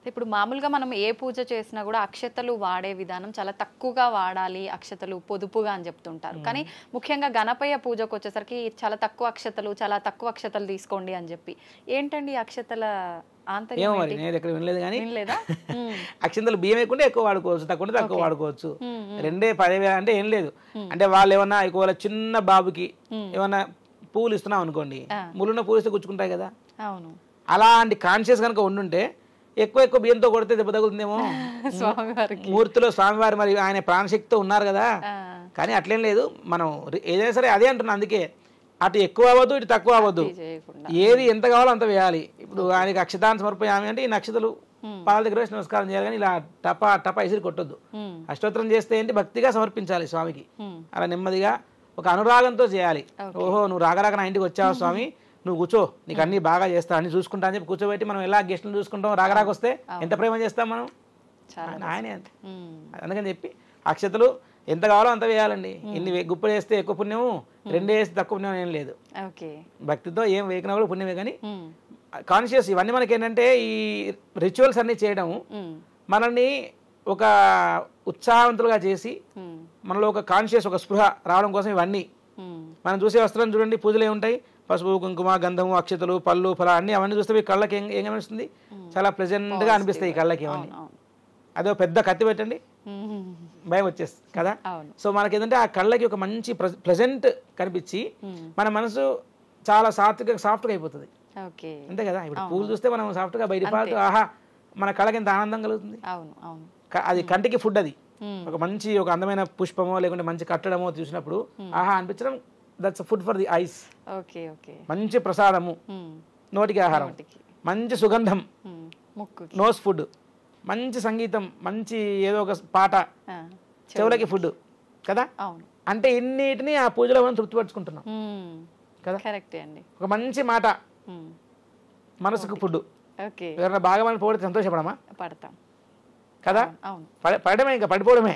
ఇప్పుడు మామూలుగా మనం ఏ పూజ చేసినా కూడా అక్షతలు వాడే విధానం చాలా తక్కువగా వాడాలి, అక్షతలు పొదుపుగా అని చెప్తుంటారు. కానీ ముఖ్యంగా గణపయ్య పూజకు వచ్చేసరికి చాలా తక్కువ అక్షతలు తీసుకోండి అని చెప్పి, ఏంటండి అక్షతల ఏమో మరి నేను ఎక్కడ వినలేదు. కానీ అక్షంతలు బియ్యం వేయకుండా ఎక్కువ వాడుకోవచ్చు, తక్కువ వాడుకోవచ్చు. 2,10,000 అంటే ఏం లేదు. అంటే వాళ్ళు ఏమన్నా ఎక్కువ చిన్న బాబుకి ఏమన్నా పూలు ఇస్తున్నాం అనుకోండి, ముళ్ళున్న పూలు ఇస్తే గుచ్చుకుంటాయి కదా, అలాంటి కాన్షియస్ కనుక ఉండుంటే ఎక్కువ బియ్యంతో కొడితే దెబ్బ తగులుతుందేమో. మూర్తిలో స్వామివారి మరి ఆయన ప్రాణశక్తితో ఉన్నారు కదా. కానీ అట్లేం లేదు, మనం ఏదైనా సరే అదే అంటున్నా. అందుకే అటు ఎక్కువ అవ్వద్దు, ఇటు తక్కువ అవ్వద్దు, ఏది ఎంత కావాలో అంత వేయాలి. ఇప్పుడు ఆయనకి అక్షతాన్ని సమర్పయామి అంటే ఈ నక్షతలు పాల దగ్గర వేసి నమస్కారం చేయాలి, కానీ ఇలా టపా ఇసిరి కొట్టొద్దు. అష్టోత్తరం చేస్తే ఏంటి భక్తిగా సమర్పించాలి స్వామికి, అలా నెమ్మదిగా ఒక అనురాగంతో చేయాలి. ఓహో నువ్వు రాగరాక నా ఇంటికి వచ్చావు స్వామి, నువ్వు కూర్చో, నీకు అన్ని బాగా చేస్తా అన్ని చూసుకుంటా అని చెప్పి కూర్చోబెట్టి మనం ఎలా గెస్టులు చూసుకుంటాం, రాగరాక వస్తే ఎంత ప్రేమ చేస్తాం మనం, ఆయనే అంతే. అందుకని చెప్పి అక్షతలు ఎంత కావాలో అంత వేయాలండి. ఇన్ని గుప్పలు వేస్తే ఎక్కువ పుణ్యము, 2 వేస్తే తక్కువ పుణ్యం ఏం లేదు. భక్తితో ఏం వేయకున్నా కూడా పుణ్యమే. కానీ కాన్షియస్ ఇవన్నీ మనకి ఏంటంటే ఈ రిచువల్స్ అన్ని చేయడం మనల్ని ఒక ఉత్సాహవంతులుగా చేసి మనలో ఒక కాన్షియస్ ఒక స్పృహ రావడం కోసం ఇవన్నీ మనం చూసే వస్త్రం చూడండి, పూజలు ఏముంటాయి, పసుపు కుంకుమ గంధము అక్షతలు పళ్ళు ఫల అన్ని అవన్నీ చూస్తే మీ కళ్ళకి ఏం అనిపిస్తుంది, చాలా ప్లెజెంట్గా అనిపిస్తాయి ఈ కళ్ళకి అవన్నీ. అదో పెద్ద కత్తి పెట్టండి భయం వచ్చేస్తుంది కదా. సో మనకి ఏంటంటే ఆ కళ్ళకి ఒక మంచి ప్లెజెంట్ కనిపించి మన మనసు చాలా సాఫ్ట్గా అయిపోతుంది అంతే కదా. ఇప్పుడు పూలు చూస్తే మనం సాఫ్ట్గా బయట పాటు ఆహా మన కళ్ళకి ఎంత ఆనందం కలుగుతుంది. అది కంటికి ఫుడ్, అది ఒక మంచి ఒక అందమైన పుష్పమో లేకుంటే మంచి కట్టడమో చూసినప్పుడు ఆహా అనిపించడం, that's food for the ice. మంచి ప్రసాదము నోటికి ఆహారం, మంచి సుగంధం నోస్ ఫుడ్, మంచి సంగీతం, మంచి ఏదో ఒక పాట చెవులకి ఫుడ్ కదా. అంటే ఇన్నిటిని ఆ పూజలో మనం తృప్తిపరుచుకుంటున్నాం కదా. ఒక మంచి మాట మనసుకు ఫుడ్. ఎవరైనా బాగా మనం పోడితే సంతోషపడమా? పడతాం కదా. పడడమే, ఇంకా పడిపోవడమే.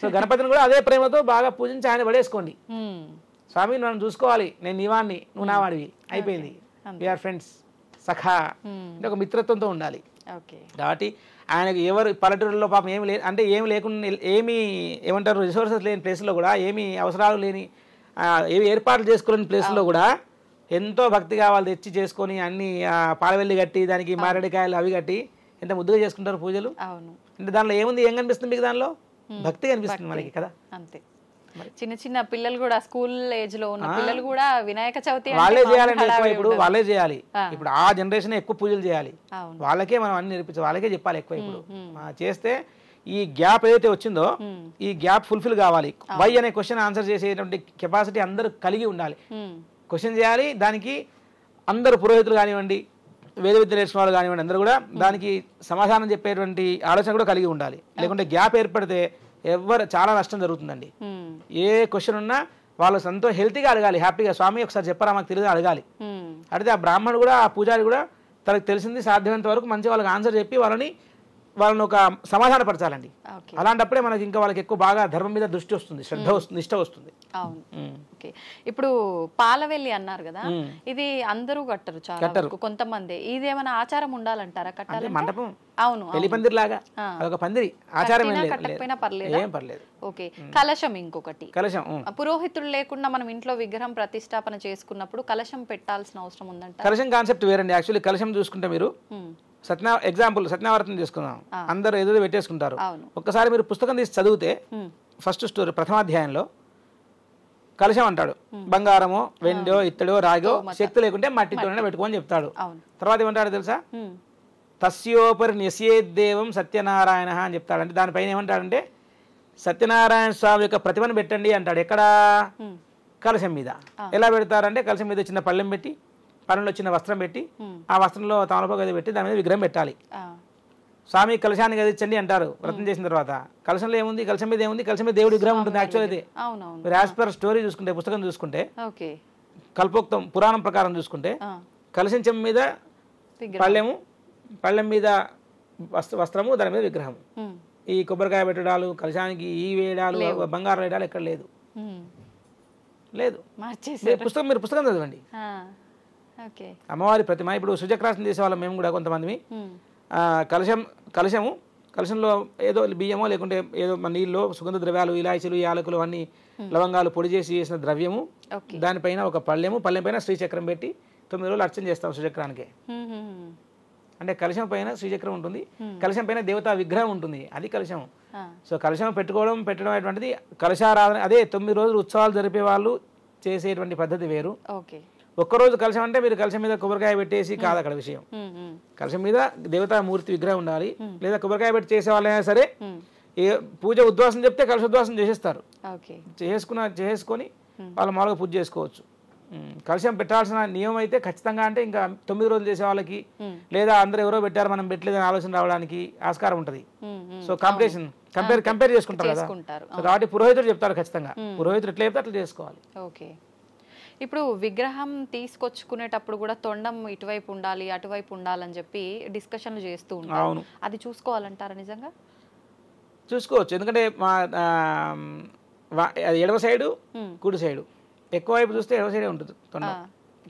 సో గణపతిని కూడా అదే ప్రేమతో బాగా పూజించి ఆయన పడేసుకోండి. స్వామి నన్ను చూసుకోవాలి, నేను నీవాణ్ణి, నువ్వు నా వాడివి, అయిపోయింది. వీఆర్ ఫ్రెండ్స్, సఖా అంటే ఒక మిత్రత్వంతో ఉండాలి. కాబట్టి ఆయనకు ఎవరు పల్లెటూరులో పాపం ఏమి లేదు అంటే ఏమి లేకుండా ఏమంటారు రిసోర్సెస్ లేని ప్లేస్లో కూడా, ఏమి అవసరాలు లేని ఏమి ఏర్పాట్లు చేసుకోలేని ప్లేస్లో కూడా ఎంతో భక్తిగా వాళ్ళు తెచ్చి చేసుకొని అన్ని పాలవెల్లి కట్టి దానికి మారేడికాయలు అవి కట్టి ఎంత ముద్దుగా చేసుకుంటారు పూజలు. అంటే దానిలో ఏముంది, ఏం కనిపిస్తుంది మీకు? దానిలో భక్తి కనిపిస్తుంది మనకి కదా. అంతే. చిన్న చిన్న పిల్లలు కూడా స్కూల్ ఏజ్ లో ఉన్న పిల్లలు కూడా వినాయక చవితి వాళ్ళే చేయాలండి ఎక్కువ. ఇప్పుడు వాళ్ళే చేయాలి. ఇప్పుడు ఆ జనరేషన్ ఎక్కువ పూజలు చేయాలి, వాళ్ళకే మనం అన్ని నేర్పించాలి, వాళ్ళకే చెప్పాలి ఎక్కువ. ఇప్పుడు చేస్తే ఈ గ్యాప్ ఏదైతే వచ్చిందో ఈ గ్యాప్ ఫుల్ఫిల్ కావాలి. వై అనే క్వశ్చన్ ఆన్సర్ చేసేటువంటి కెపాసిటీ అందరూ కలిగి ఉండాలి. క్వశ్చన్ చేయాలి, దానికి అందరూ పురోహితులు కానివ్వండి, వేద విద్య నేర్చుకున్న వాళ్ళు కానివ్వండి, అందరూ కూడా దానికి సమాధానం చెప్పేటువంటి ఆలోచన కూడా కలిగి ఉండాలి. లేకుంటే గ్యాప్ ఏర్పడితే చాలా నష్టం జరుగుతుందండి. ఏ క్వశ్చన్ ఉన్నా వాళ్ళు హెల్తీగా అడగాలి, హ్యాపీగా. స్వామి ఒకసారి చెప్పారా మాకు తెలియదు అడగాలి. అడిగితే ఆ బ్రాహ్మణుడు కూడా ఆ పూజారి కూడా తనకు తెలిసింది సాధ్యమైనంత వరకు మంచి వాళ్ళకి ఆన్సర్ చెప్పి వాళ్ళని ఒక సమాధానపరచాలండి. అలాంటప్పుడే మనకి ఇంకా వాళ్ళకి ఎక్కువ బాగా ధర్మం మీద దృష్టి వస్తుంది, శ్రద్ధ వస్తుంది, నిష్ట వస్తుంది. ఇప్పుడు పాలవెల్లి అన్నారు కదా, ఇది అందరూ కట్టరు, చాలా కొంతమంది. ఇది ఏమైనా ఆచారం ఉండాలంటారా కట్టాలి? మండపం, అవును, పెళ్లి పందిరి లాగా అదొక పందిరి, ఆచారం కట్టకపోయినా పర్లేదు. ఓకే. కలశం, ఇంకొకటి కలశం. పురోహితుడు లేకుండా మనం ఇంట్లో విగ్రహం ప్రతిష్టాపన చేసుకున్నప్పుడు కలశం పెట్టాల్సిన అవసరం ఉందంట. కలశం కాన్సెప్ట్ వేరండి. యాక్చువల్లీ కలశం చూసుకుంటే మీరు సత్యనారాయణ తీసుకుందాం, అందరూ ఏదో పెట్టేసుకుంటారు. ఒక్కసారి మీరు పుస్తకం తీసి చదివితే ఫస్ట్ స్టోరీ ప్రథమాధ్యాయంలో కలశం అంటాడు, బంగారమో వెండో ఇత్తడో రాగో శక్తి లేకుంటే మట్టితోనే పెట్టుకోని చెప్తాడు. తర్వాత ఏమంటాడు తెలుసా? తస్యోపరి న్యస్యేదేవం సత్యనారాయణ అని చెప్తాడు. అంటే దానిపైన ఏమంటాడంటే సత్యనారాయణ స్వామి యొక్క ప్రతిమను పెట్టండి అంటాడు. ఎక్కడ? కలశం మీద. ఎలా పెడతారంటే కలశం మీద చిన్న పళ్ళెం పెట్టి, పళ్ళెంలో చిన్న వస్త్రం పెట్టి, ఆ వస్త్రంలో తమలపాకు గది పెట్టి దాని మీద విగ్రహం పెట్టాలి. స్వామి కలశాన్ని గదించండి అంటారు వ్రతం చేసిన తర్వాత. కలశంలో ఏముంది? కలశం మీద ఏముంది? కలశం మీద దేవుడి విగ్రహం ఉంటుంది. యాక్చువల్ అయితే మీరు యాజ్ పర్ స్టోరీ చూసుకుంటే, పుస్తకం చూసుకుంటే, కల్పోక్తం పురాణం ప్రకారం చూసుకుంటే కలశం చెంబు మీద పళ్ళెము, పళ్ళెం మీద వస్త్రము, దాని మీద విగ్రహం. ఈ కొబ్బరికాయ పెట్టడాలు, కలశానికి ఈ వేయడాలు, బంగారం వేయడాలు ఎక్కడ లేదు. మీరు పుస్తకం చదవండి. అమ్మవారి ప్రతిమ. ఇప్పుడు సుజక్రాసనం చేసే వాళ్ళం మేము కూడా కొంతమంది. కలశంలో ఏదో బియ్యమో లేకుంటే ఏదో నీళ్ళు, సుగంధ ద్రవ్యాలు, ఇలాచీలు, యాలకులు అన్ని లవంగాలు పొడి చేసి చేసిన ద్రవ్యము, దానిపైన ఒక పళ్ళెం పైన శ్రీచక్రం పెట్టి 9 రోజులు అర్చన చేస్తాం సుచక్రానికి. అంటే కలశం పైన శ్రీచక్రం ఉంటుంది, కలశం పైన దేవతా విగ్రహం ఉంటుంది, అది కలశం. సో కలశం పెట్టడం అటువంటిది కలశారాధన. అదే 9 రోజులు ఉత్సవాలు జరిపే వాళ్ళు చేసేటువంటి పద్ధతి వేరు. ఒక్కరోజు కలశం అంటే మీరు కలశం మీద కొబ్బరికాయ పెట్టేసి కాదు అక్కడ విషయం. కలశం మీద దేవతామూర్తి విగ్రహం ఉండాలి. లేదా కొబ్బరికాయ పెట్టి చేసే వాళ్ళైనా సరే ఏ పూజ ఉద్వాసం చెప్తే కలశోద్వాసం చేసేస్తారు. చేసుకొని వాళ్ళు మామూలుగా పూజ చేసుకోవచ్చు. కలశం పెట్టాల్సిన నియమం అయితే ఖచ్చితంగా అంటే ఇంకా 9 రోజులు చేసే వాళ్ళకి, లేదా అందరూ ఎవరో పెట్టారు మనం పెట్టలేదని ఆలోచన రావడానికి ఆస్కారం ఉంటుంది. సో కంపేర్ చేసుకుంటారు కదా. కాబట్టి పురోహితుడు చెప్తారు ఖచ్చితంగా, పురోహితుడు ఎట్లా చెప్తే అట్లా చేసుకోవాలి. ఓకే. ఇప్పుడు విగ్రహం తీసుకొచ్చుకునేటప్పుడు కూడా తొండం ఇటువైపు ఉండాలి, అటువైపు ఉండాలని చెప్పి డిస్కషన్లు చేస్తూ ఉంటారు. అది చూసుకోవాలంటారా? నిజంగా చూసుకోవచ్చు. ఎందుకంటే ఎడమ సైడు కుడి సైడు, ఎక్కువ వైపు చూస్తే ఎడమ సైడే ఉంటుంది తొండం,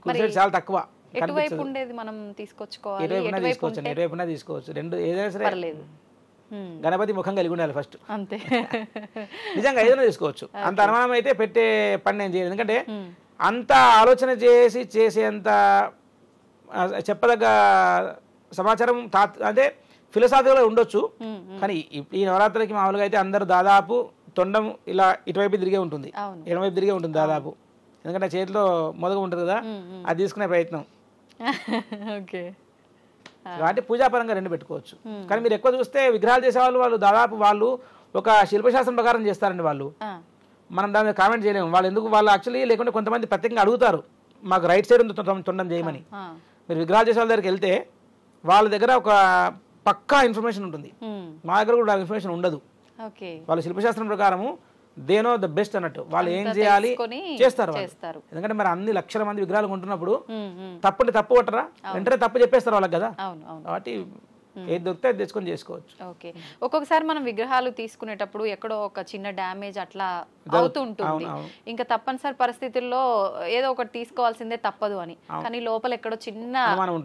కుడి సైడ్ చాలా తక్కువ. ఎటువైపు ఉండేది మనం తీసుకోవచ్చు, ఎటువైపునా తీసుకోవచ్చు. రెండు ఏదైనా సరే గణపతి ముఖం కలిగి ఉండాలి ఫస్ట్. అంతే. నిజంగా ఏదైనా చేసుకోవచ్చు. అంత అనుమానం అయితే పెట్టే పని నేను చేయను. ఎందుకంటే అంత ఆలోచన చేసేంత చెప్పదగ్గ సమాచారం అంటే ఫిలసాఫికల్గా ఉండొచ్చు. కానీ ఈ నవరాత్రికి మామూలుగా అయితే అందరూ దాదాపు తొండం ఇలా ఇటువైపు తిరిగే ఉంటుంది, ఎడమవైపు తిరిగే ఉంటుంది దాదాపు. ఎందుకంటే చేతిలో మొదగా ఉంటుంది కదా, అది తీసుకునే ప్రయత్నం. ఓకే. అంటే పూజాపరంగా రెండు పెట్టుకోవచ్చు. కానీ మీరు ఎక్కువ చూస్తే విగ్రహాలు చేసేవాళ్ళు వాళ్ళు దాదాపు వాళ్ళు ఒక శిల్పశాస్త్రం ప్రకారం చేస్తారండి. వాళ్ళు మనం దాని మీద కామెంట్ చేయలేము. వాళ్ళు ఎందుకు వాళ్ళు యాక్చువల్లీ లేకుంటే కొంతమంది ప్రత్యేకంగా అడుగుతారు మాకు రైట్ సైడ్ ఉంది తొండం చేయమని. మీరు విగ్రహాలు చేసే వాళ్ళ దగ్గరికి వెళ్తే వాళ్ళ దగ్గర ఒక పక్కా ఇన్ఫర్మేషన్ ఉంటుంది, మా దగ్గర కూడా ఇన్ఫర్మేషన్ ఉండదు. వాళ్ళ శిల్పశాస్త్రం ప్రకారము దేనో ద బెస్ట్ అన్నట్టు వాళ్ళు ఏం చేయాలి చేస్తారు. ఎందుకంటే మరి అన్ని లక్షల మంది విగ్రహాలు కొంటున్నప్పుడు తప్పు కొట్టరా, వెంటనే తప్పు చెప్పేస్తారు వాళ్ళకి కదా. కాబట్టి ఏది దొరికితే అది తెచ్చుకొని చేసుకోవచ్చు. ఓకే. ఒక్కొక్కసారి మనం విగ్రహాలు తీసుకునేటప్పుడు ఎక్కడో ఒక చిన్న డ్యామేజ్ అట్లా అవుతుంటుంది. ఇంకా తప్పనిసరి పరిస్థితుల్లో ఏదో ఒకటి తీసుకోవాల్సిందే తప్పదు అని, కానీ లోపల ఎక్కడో చిన్న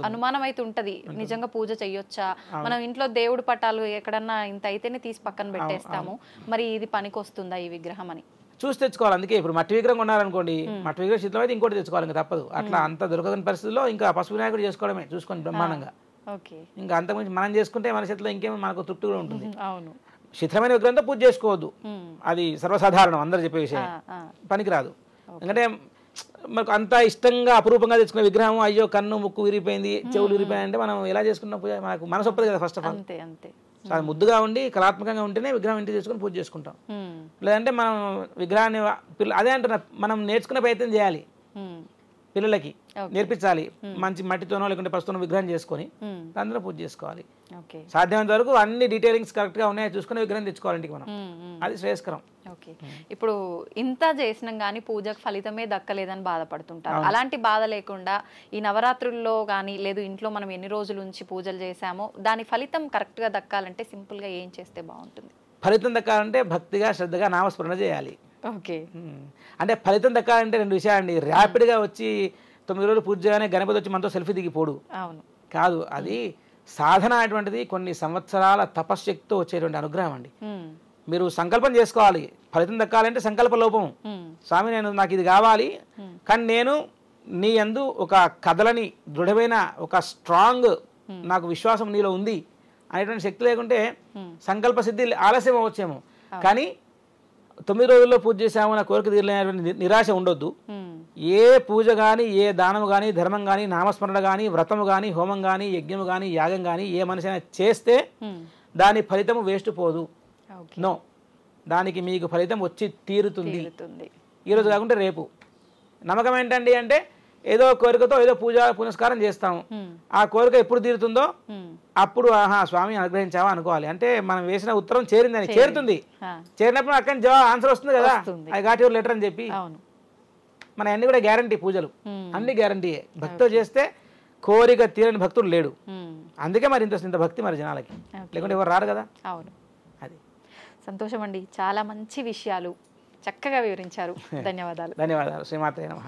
అనుమానం అయితే ఉంటది. నిజంగా పూజ చెయ్యొచ్చా, మనం ఇంట్లో దేవుడి పటాలు ఎక్కడన్నా ఇంత అయితేనే తీసి పక్కన పెట్టేస్తాము, మరి ఇది పనికి వస్తుందా ఈ విగ్రహం అని చూసి తెచ్చుకోవాలి. అందుకే ఇప్పుడు మట్టి విగ్రహం కొన్నారనుకోండి, మట్టి విగ్రహం శిథిలం అయితే ఇంకోటి తెచ్చుకోవాలి, ఇంకా తప్పదు. అట్లా అంత దొరకని పరిస్థితుల్లో ఇంకా పసుపు వినాయకుడు చేసుకోవడమే చూసుకొని బ్రహ్మాండంగా. ఇంకా అంతకుమించి మనం చేసుకుంటే మన చేతిలో ఇంకేమో మనకు తృప్తి కూడా ఉంటుంది. శిథిలమైన విగ్రహంతో పూజ చేసుకోవద్దు, అది సర్వసాధారణం, అందరూ చెప్పే విషయం, పనికిరాదు. ఎందుకంటే మనకు అంత ఇష్టంగా అపురూపంగా తెచ్చుకునే విగ్రహం అయ్యో కన్ను ముక్కు విరిగిపోయింది చెవులు విరిగిపోయాయి అంటే మనం ఎలా చేసుకున్న పూజ మనకు మనసు ఒప్పదు కదా. ఫస్ట్ ఆఫ్ ఆల్ అది ముద్దుగా ఉండి కళాత్మకంగా ఉంటేనే విగ్రహం ఇంటికి తెచ్చుకొని పూజ చేసుకుంటాం. లేదంటే మనం విగ్రహాన్ని అదే అంటున్నా, మనం నేర్చుకునే ప్రయత్నం చేయాలి, పిల్లలకి నేర్పించాలి. మంచి మట్టితోనో లేకుంటే పసుతోనో విగ్రహం చేసుకొని అందులో పూజ చేసుకోవాలి. సాధ్యమైనంత వరకు అన్ని డీటెయిలింగ్స్ కరెక్ట్ గా ఉన్నాయో చూసుకుని విగ్రహం తెచ్చుకోవాలి ఇంటికి మనం, అది శ్రేయస్కరం. ఇప్పుడు ఇంత చేసినాం కానీ పూజకు ఫలితమే దక్కలేదని బాధపడుతుంటారు. అలాంటి బాధ లేకుండా ఈ నవరాత్రుల్లో కానీ లేదు ఇంట్లో మనం ఎన్ని రోజుల నుంచి పూజలు చేసామో దాని ఫలితం కరెక్ట్ గా దక్కాలంటే సింపుల్ గా ఏం చేస్తే బాగుంటుంది? ఫలితం దక్కాలంటే భక్తిగా శ్రద్ధగా నామస్మరణ చేయాలి. ఓకే. అంటే ఫలితం దక్కాలంటే రెండు విషయాలండి. ర్యాపిడ్గా వచ్చి 9 రోజులు పూజ చేయగానే గణపతి వచ్చి మనతో సెల్ఫీ దిగిపోడు కాదు. అది సాధన అటువంటిది కొన్ని సంవత్సరాల తపశ్శక్తితో వచ్చేటువంటి అనుగ్రహం అండి. మీరు సంకల్పం చేసుకోవాలి. ఫలితం దక్కాలంటే సంకల్ప లోపం. స్వామి నాకు ఇది కావాలి, కానీ నేను నీ యందు ఒక కథలని దృఢమైన ఒక స్ట్రాంగ్ నాకు విశ్వాసం నీలో ఉంది అనేటువంటి శక్తి లేకుంటే సంకల్ప సిద్ధి ఆలస్యం అవ్వచ్చేమో. కానీ 9 రోజుల్లో పూజ చేసాము నా కోరిక తీరలేనటువంటి నిరాశ ఉండొద్దు. ఏ పూజ కానీ ఏ దానము కానీ ధర్మం కానీ నామస్మరణ కానీ వ్రతము కానీ హోమం కానీ యజ్ఞము కానీ యాగం కానీ ఏ మనిషి అయినా చేస్తే దాని ఫలితము వేస్ట్ పోదు. నో, దానికి మీకు ఫలితం వచ్చి తీరుతుంది. ఈరోజు కాకుంటే రేపు. నమ్మకం ఏంటండి అంటే ఏదో కోరికతో ఏదో పూజ పునస్కారం చేస్తాము, ఆ కోరిక ఎప్పుడు తీరుతుందో అప్పుడు ఆహా స్వామి అనుగ్రహించావా అనుకోవాలి. అంటే మనం వేసిన ఉత్తరం చేరిందని, చేరుతుంది. చేరినప్పుడు అక్కడ జవాబు ఆన్సర్ వస్తుంది కదా, ఐ గాట్ యువర్ లెటర్ అని చెప్పి. మన అన్ని కూడా గ్యారంటీ, పూజలు అన్ని గ్యారంటీయే. భక్తితో చేస్తే కోరిక తీరని భక్తుడు లేడు. అందుకే మరి ఇంత భక్తి మరి జనాలకి, లేకుంటే ఎవరు రారు కదా. అవును, అది సంతోషం అండి. చాలా మంచి విషయాలు చక్కగా వివరించారు. ధన్యవాదాలు. ధన్యవాదాలు. శ్రీమాత్రే నమః.